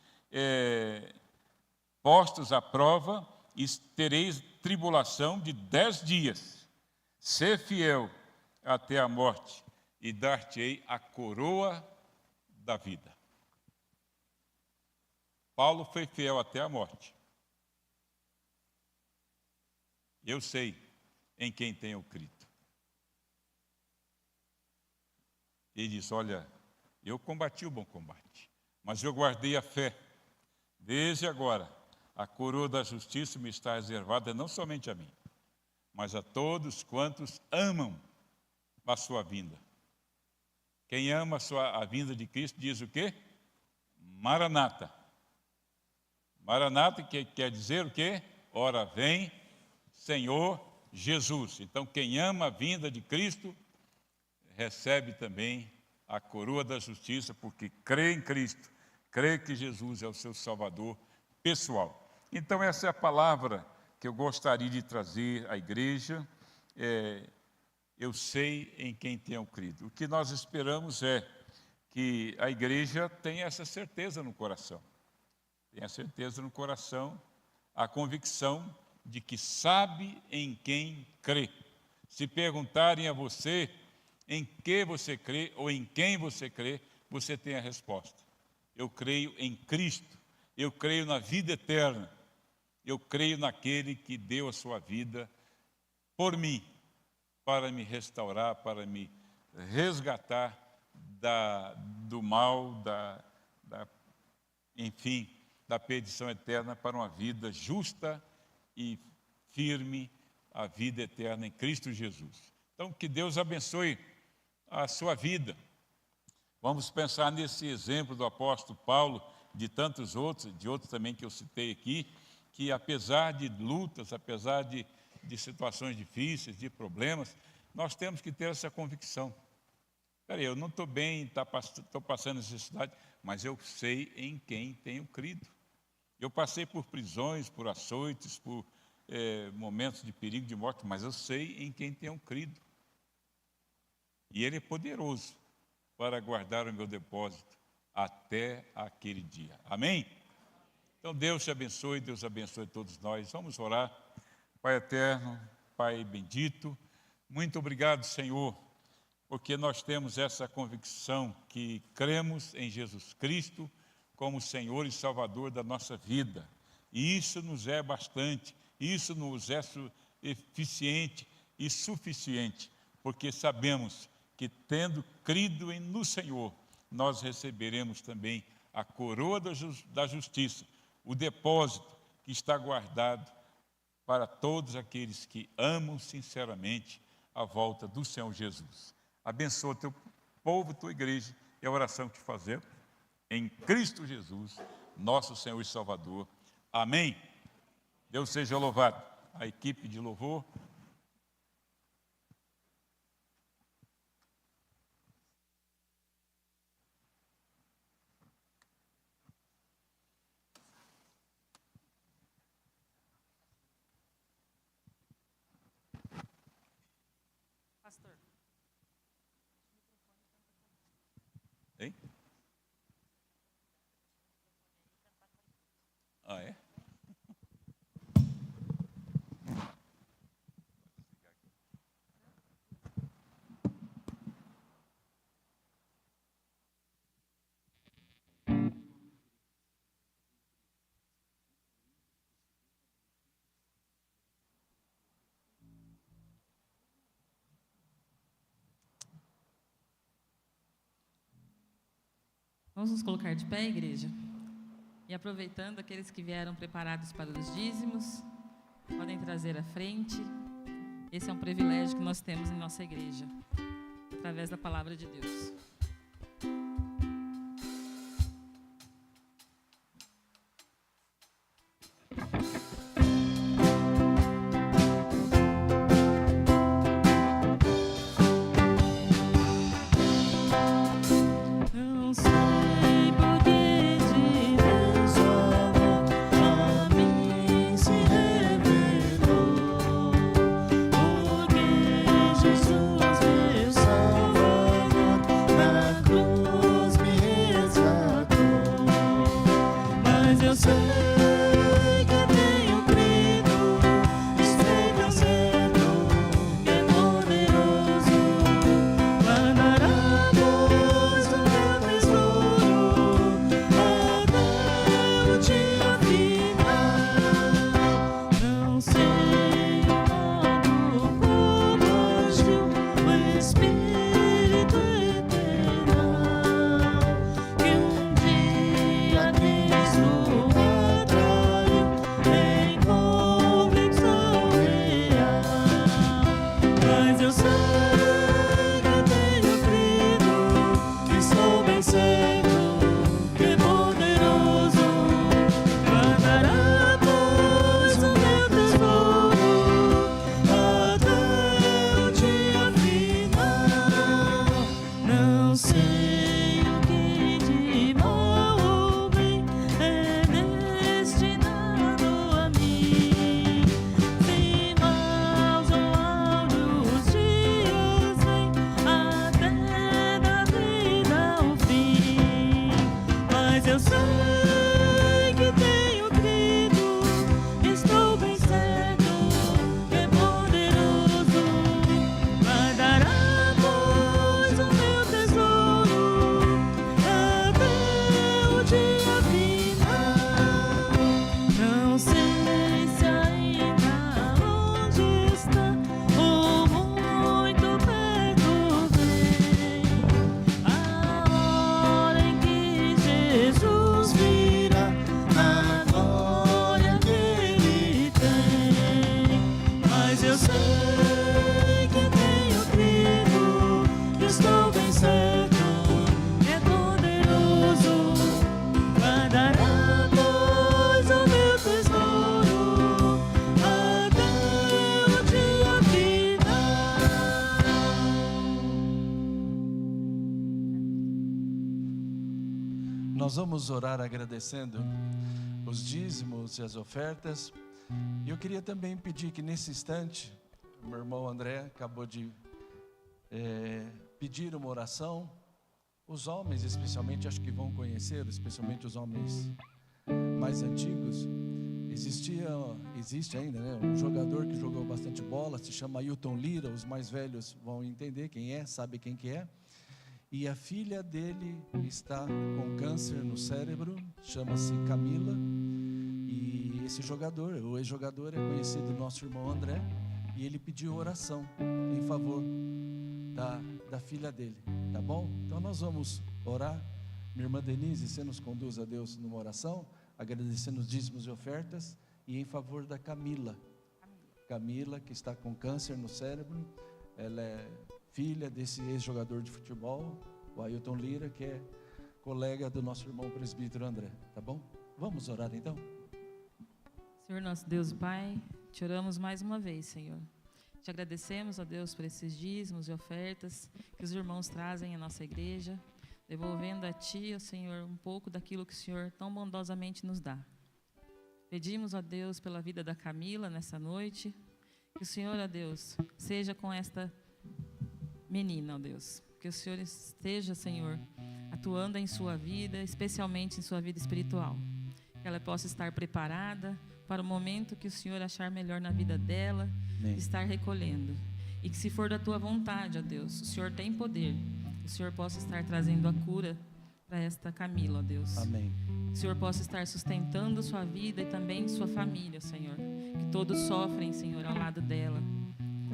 postos à prova, e tereis tribulação de 10 dias. Sê fiel até a morte, e dar-te-ei a coroa da vida. Paulo foi fiel até a morte. Eu sei em quem tenho crido. Ele diz: olha, eu combati o bom combate, mas eu guardei a fé. Desde agora, a coroa da justiça me está reservada não somente a mim, mas a todos quantos amam a sua vinda. Quem ama a vinda de Cristo diz o quê? Maranata. Maranata, que quer dizer o quê? Ora vem, Senhor Jesus. Então, quem ama a vinda de Cristo recebe também a coroa da justiça, porque crê em Cristo, crê que Jesus é o seu Salvador pessoal. Então, essa é a palavra que eu gostaria de trazer à igreja. Eu sei em quem tenho crido. O que nós esperamos é que a igreja tenha essa certeza no coração. Tenha certeza no coração, a convicção de que sabe em quem crê. Se perguntarem a você em que você crê ou em quem você crê, você tem a resposta. Eu creio em Cristo, eu creio na vida eterna, eu creio naquele que deu a sua vida por mim, para me restaurar, para me resgatar do mal, enfim, da perdição eterna para uma vida justa e firme, a vida eterna em Cristo Jesus. Então, que Deus abençoe a sua vida. Vamos pensar nesse exemplo do apóstolo Paulo, de tantos outros, de outros também que eu citei aqui, que apesar de lutas, apesar de situações difíceis, de problemas, nós temos que ter essa convicção. Peraí, eu não estou bem, estou passando necessidade, mas eu sei em quem tenho crido. Eu passei por prisões, por açoites, por momentos de perigo de morte, mas eu sei em quem tenho crido. E Ele é poderoso para guardar o meu depósito até aquele dia. Amém? Então, Então, Deus te abençoe, Deus abençoe todos nós. Vamos orar. Pai eterno, Pai bendito, muito obrigado, Senhor, porque nós temos essa convicção que cremos em Jesus Cristo como Senhor e Salvador da nossa vida. E isso nos é bastante, isso nos é eficiente e suficiente, porque sabemos que, tendo crido no Senhor, nós receberemos também a coroa da justiça, o depósito que está guardado para todos aqueles que amam sinceramente a volta do Senhor Jesus. Abençoa teu povo, tua igreja, e a oração que te fazemos em Cristo Jesus, nosso Senhor e Salvador. Amém. Deus seja louvado. A equipe de louvor. Pastor. Hein? Ah, é? Vamos nos colocar de pé, igreja? E aproveitando, aqueles que vieram preparados para os dízimos, podem trazer à frente. Esse é um privilégio que nós temos em nossa igreja, através da palavra de Deus. Não sei por que de vez a mim se revelou, porque Jesus meu Salvador na cruz me resgatou. Mas eu sei que tenho crido, estou tão certo que é poderoso, guardará pois o meu tesouro até o dia final. Não sei o modo como agiu o Espírito eternal, que um dia Cristo atraiu em convicção real. Mas eu sei que tenho crido, que estou bem certo, que é poderoso, guardará pois o meu tesouro até o dia final. Não sei o que de mal ou bem é destinado a mim. Se maus ou áureos dias vêm até da vida ao fim. Mas eu sei que tenho crido, estou bem certo que é poderoso, guardará pois o meu tesouro até o dia final. Não sei se ainda longe está ou muito perto vem a hora em que Jesus virá na glória que Ele tem. Mas eu sei que tenho crido, estou bem certo, é poderoso, guardará pois o meu tesouro até o dia final. Nós vamos orar agradecendo os dízimos e as ofertas. E eu queria também pedir que nesse instante, meu irmão André acabou de pedir uma oração. Os homens especialmente, acho que vão conhecer, especialmente os homens mais antigos, existe ainda, né, um jogador que jogou bastante bola, se chama Ailton Lira. Os mais velhos vão entender quem é, sabe quem que é. E a filha dele está com câncer no cérebro, chama-se Camila. E esse jogador, o ex-jogador, é conhecido do nosso irmão André, e ele pediu oração em favor da filha dele, tá bom? Então nós vamos orar. Minha irmã Denise, você nos conduz a Deus numa oração, agradecendo os dízimos e ofertas, e em favor da Camila, que está com câncer no cérebro. Ela é filha desse ex-jogador de futebol, o Ailton Lira, que é colega do nosso irmão presbítero André, tá bom? Vamos orar então? Senhor nosso Deus e Pai, te oramos mais uma vez, Senhor. Te agradecemos, ó Deus, por esses dízimos e ofertas que os irmãos trazem à nossa igreja, devolvendo a Ti, ó Senhor, um pouco daquilo que o Senhor tão bondosamente nos dá. Pedimos, ó Deus, pela vida da Camila nessa noite, que o Senhor, ó Deus, seja com esta menina, ó Deus. Que o Senhor esteja, Senhor, atuando em sua vida, especialmente em sua vida espiritual. Que ela possa estar preparada para o momento que o Senhor achar melhor na vida dela, estar recolhendo. E que, se for da Tua vontade, ó Deus, o Senhor tem poder, o Senhor possa estar trazendo a cura para esta Camila, ó Deus. Amém. Que o Senhor possa estar sustentando sua vida e também sua família, Senhor. Que todos sofrem, Senhor, ao lado dela.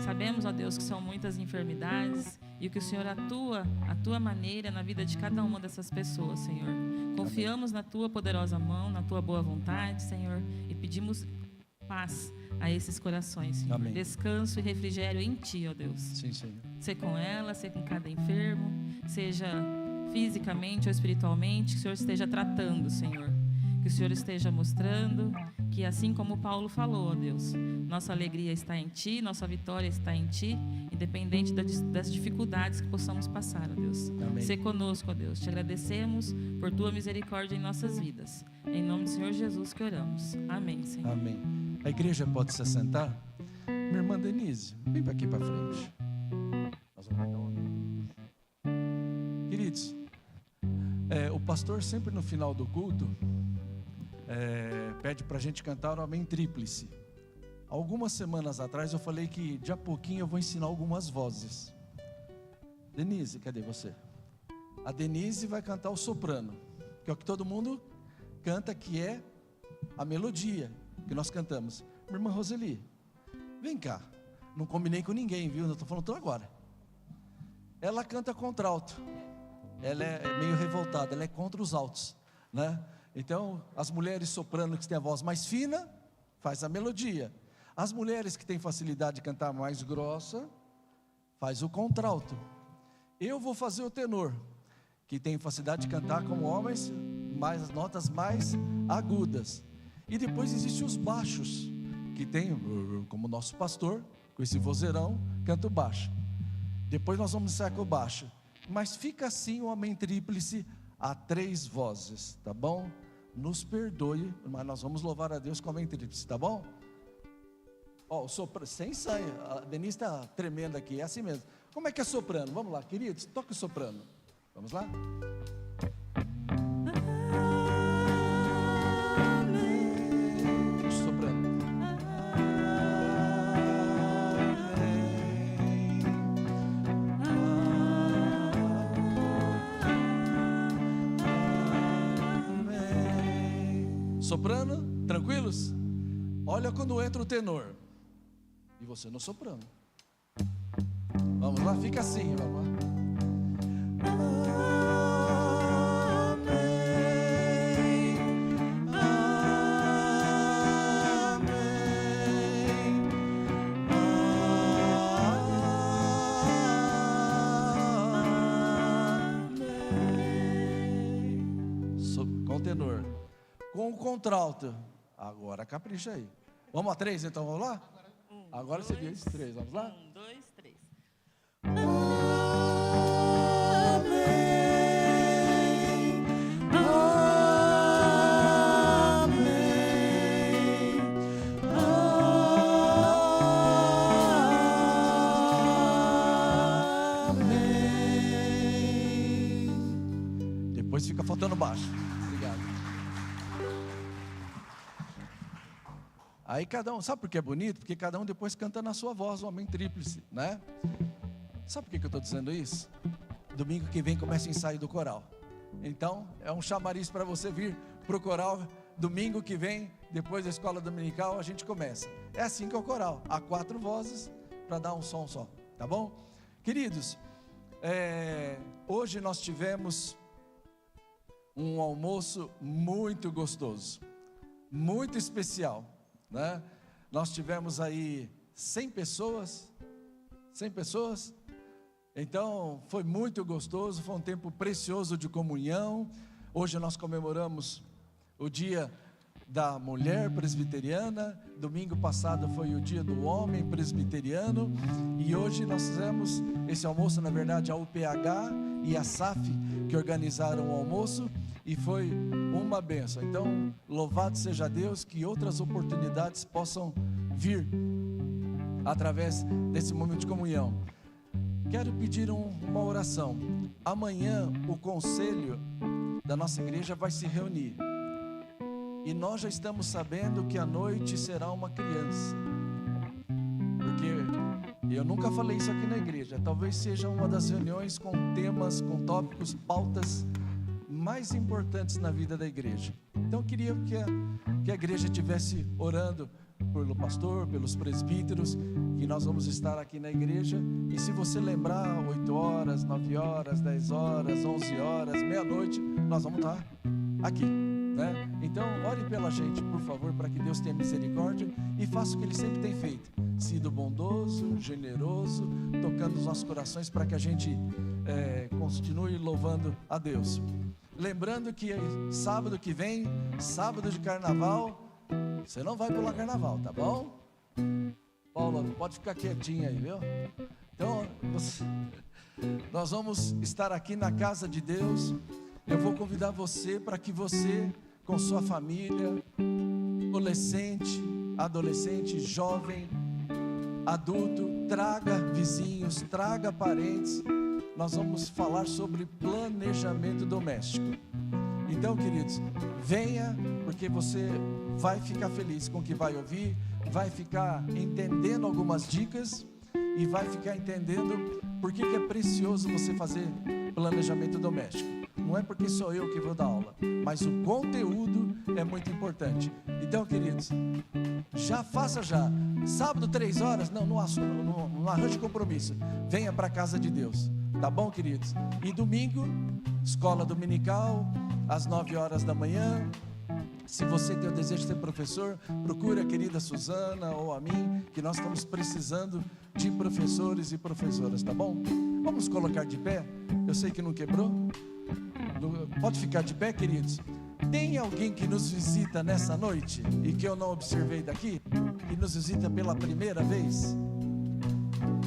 Sabemos, ó Deus, que são muitas enfermidades e que o Senhor atua a Tua maneira na vida de cada uma dessas pessoas, Senhor. Confiamos na Tua poderosa mão, na Tua boa vontade, Senhor, e pedimos paz a esses corações, Senhor. Amém. Descanso e refrigério em Ti, ó Deus. Sim, Senhor. Ser com ela, ser com cada enfermo, seja fisicamente ou espiritualmente, que o Senhor esteja tratando, Senhor. Que o Senhor esteja mostrando que, assim como Paulo falou, ó Deus, nossa alegria está em Ti, nossa vitória está em Ti, independente das dificuldades que possamos passar, ó Deus. Amém. Ser conosco, ó Deus. Te agradecemos por Tua misericórdia em nossas vidas. Em nome do Senhor Jesus que oramos. Amém, Senhor. Amém. A igreja pode se assentar? Minha irmã Denise, vem para aqui para frente. Nós vamos cantar uma. Queridos, o pastor sempre no final do culto pede para a gente cantar o Amém Tríplice. Algumas semanas atrás eu falei que de a pouquinho eu vou ensinar algumas vozes. Denise, cadê você? A Denise vai cantar o soprano, que é o que todo mundo canta, que é a melodia que nós cantamos. Minha irmã Roseli, vem cá. Não combinei com ninguém, viu? Eu estou falando tudo agora. Ela canta contralto. Ela é meio revoltada, ela é contra os altos, né? Então, as mulheres soprano que têm a voz mais fina, faz a melodia. As mulheres que têm facilidade de cantar mais grossa, faz o contralto. Eu vou fazer o tenor, que tem facilidade de cantar como homens, mais as notas mais agudas. E depois existem os baixos, que tem, como o nosso pastor, com esse vozeirão, canta o baixo. Depois nós vamos ensaiar com o baixo. Mas fica assim o Amém Tríplice a 3 vozes, tá bom? Nos perdoe, mas nós vamos louvar a Deus com o Amém Tríplice, tá bom? Ó, sem ensaio, a Denise está tremendo aqui, é assim mesmo. Como é que é soprano? Vamos lá, queridos, toca o soprano. Vamos lá? Soprano. Soprano, tranquilos? Olha quando entra o tenor. E você no soprano. Vamos lá, fica assim, vamos lá. Com o tenor. Com o contralto. Agora capricha aí. Vamos a 3 então, vamos lá? Agora você diz 3, vamos lá? 1, 2, 3. Depois fica faltando baixo. Obrigado. Aí cada um, sabe por que é bonito? Porque cada um depois canta na sua voz, um amém tríplice, né? Sabe por que eu estou dizendo isso? Domingo que vem começa o ensaio do coral. Então, é um chamariz para você vir para o coral. Domingo que vem, depois da escola dominical, a gente começa. É assim que é o coral. Há 4 vozes para dar um som só, tá bom? Queridos, hoje nós tivemos um almoço muito gostoso, muito especial, né? Nós tivemos aí 100 pessoas, então foi muito gostoso, foi um tempo precioso de comunhão. Hoje nós comemoramos o dia da mulher presbiteriana, domingo passado foi o dia do homem presbiteriano, e hoje nós fizemos esse almoço, na verdade a UPH e a SAF que organizaram o almoço, e foi uma bênção. Então, louvado seja Deus, que outras oportunidades possam vir através desse momento de comunhão. Quero pedir uma oração. Amanhã o conselho da nossa igreja vai se reunir, e nós já estamos sabendo que à noite será uma criança, porque eu nunca falei isso aqui na igreja, talvez seja uma das reuniões com temas, com tópicos, pautas mais importantes na vida da igreja. Então eu queria que a igreja estivesse orando pelo pastor, pelos presbíteros, que nós vamos estar aqui na igreja. E se você lembrar, 8 horas, 9 horas, 10 horas, 11 horas, meia-noite, nós vamos estar aqui, né? Então ore pela gente, por favor, para que Deus tenha misericórdia e faça o que Ele sempre tem feito, sido bondoso, generoso, tocando os nossos corações, para que a gente continue louvando a Deus. Lembrando que sábado que vem, sábado de carnaval, você não vai pular carnaval, tá bom? Paula, pode ficar quietinha aí, viu? Então, nós vamos estar aqui na casa de Deus. Eu vou convidar você para que você, com sua família, adolescente, jovem, adulto, traga vizinhos, traga parentes. Nós vamos falar sobre planejamento doméstico. Então, queridos, venha, porque você vai ficar feliz com o que vai ouvir, vai ficar entendendo algumas dicas e vai ficar entendendo por que é precioso você fazer planejamento doméstico. Não é porque sou eu que vou dar aula, mas o conteúdo é muito importante. Então, queridos, faça já. Sábado, 3 horas, não arranje compromisso. Venha para a casa de Deus. Tá bom, queridos? E domingo, escola dominical, às 9 horas da manhã. Se você tem o desejo de ser professor, procure a querida Suzana ou a mim, que nós estamos precisando de professores e professoras, tá bom? Vamos colocar de pé? Eu sei que não quebrou. Pode ficar de pé, queridos. Tem alguém que nos visita nessa noite e que eu não observei daqui? Que nos visita pela primeira vez?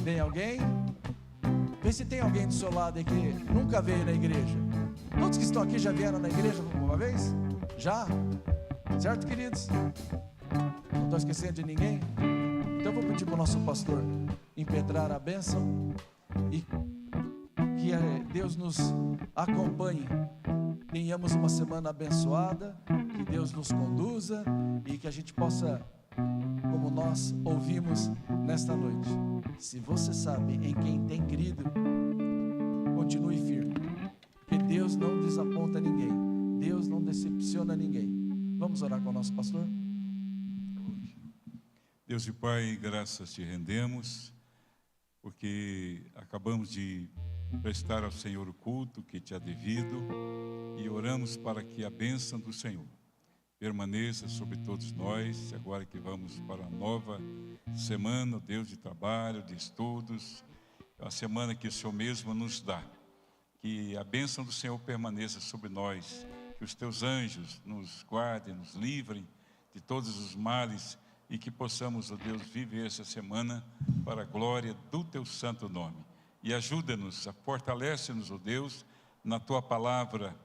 Tem alguém? Vê se tem alguém do seu lado aí que nunca veio na igreja. Todos que estão aqui já vieram na igreja uma vez? Já? Certo, queridos? Não estou esquecendo de ninguém? Então eu vou pedir para o nosso pastor impetrar a bênção e que Deus nos acompanhe. Tenhamos uma semana abençoada, que Deus nos conduza e que a gente possa, como nós ouvimos nesta noite, se você sabe em quem tem crido, continue firme, porque Deus não desaponta ninguém, Deus não decepciona ninguém. Vamos orar com o nosso pastor? Deus e Pai, graças te rendemos, porque acabamos de prestar ao Senhor o culto que te é devido, e oramos para que a bênção do Senhor permaneça sobre todos nós, agora que vamos para a nova semana, Deus, de trabalho, de estudos, a semana que o Senhor mesmo nos dá. Que a bênção do Senhor permaneça sobre nós, que os teus anjos nos guardem, nos livrem de todos os males, e que possamos, ó Deus, viver essa semana para a glória do teu santo nome. E ajuda-nos, fortalece-nos, ó Deus, na tua palavra,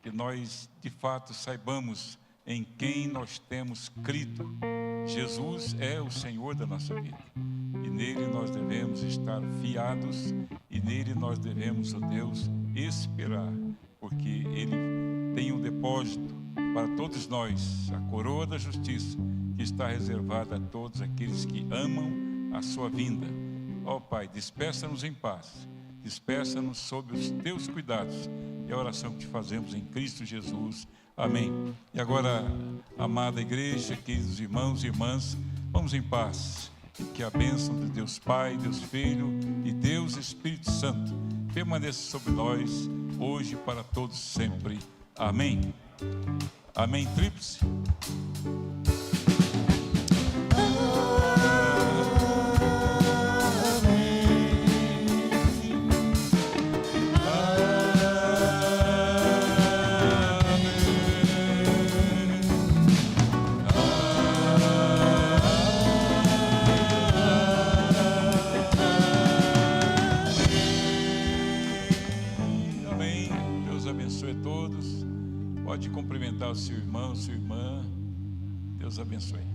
que nós de fato saibamos em quem nós temos crido. Jesus é o Senhor da nossa vida, e nele nós devemos estar fiados, e nele nós devemos, ó Deus, esperar, porque ele tem um depósito para todos nós, a coroa da justiça, que está reservada a todos aqueles que amam a sua vinda. Ó Pai, despeça-nos em paz, despeça-nos sob os teus cuidados. É a oração que te fazemos em Cristo Jesus. Amém. E agora, amada igreja, queridos irmãos e irmãs, vamos em paz. Que a bênção de Deus Pai, Deus Filho e Deus Espírito Santo permaneça sobre nós, hoje e para todos sempre. Amém. Amém, tríplice. Pode cumprimentar o seu irmão, sua irmã. Deus abençoe.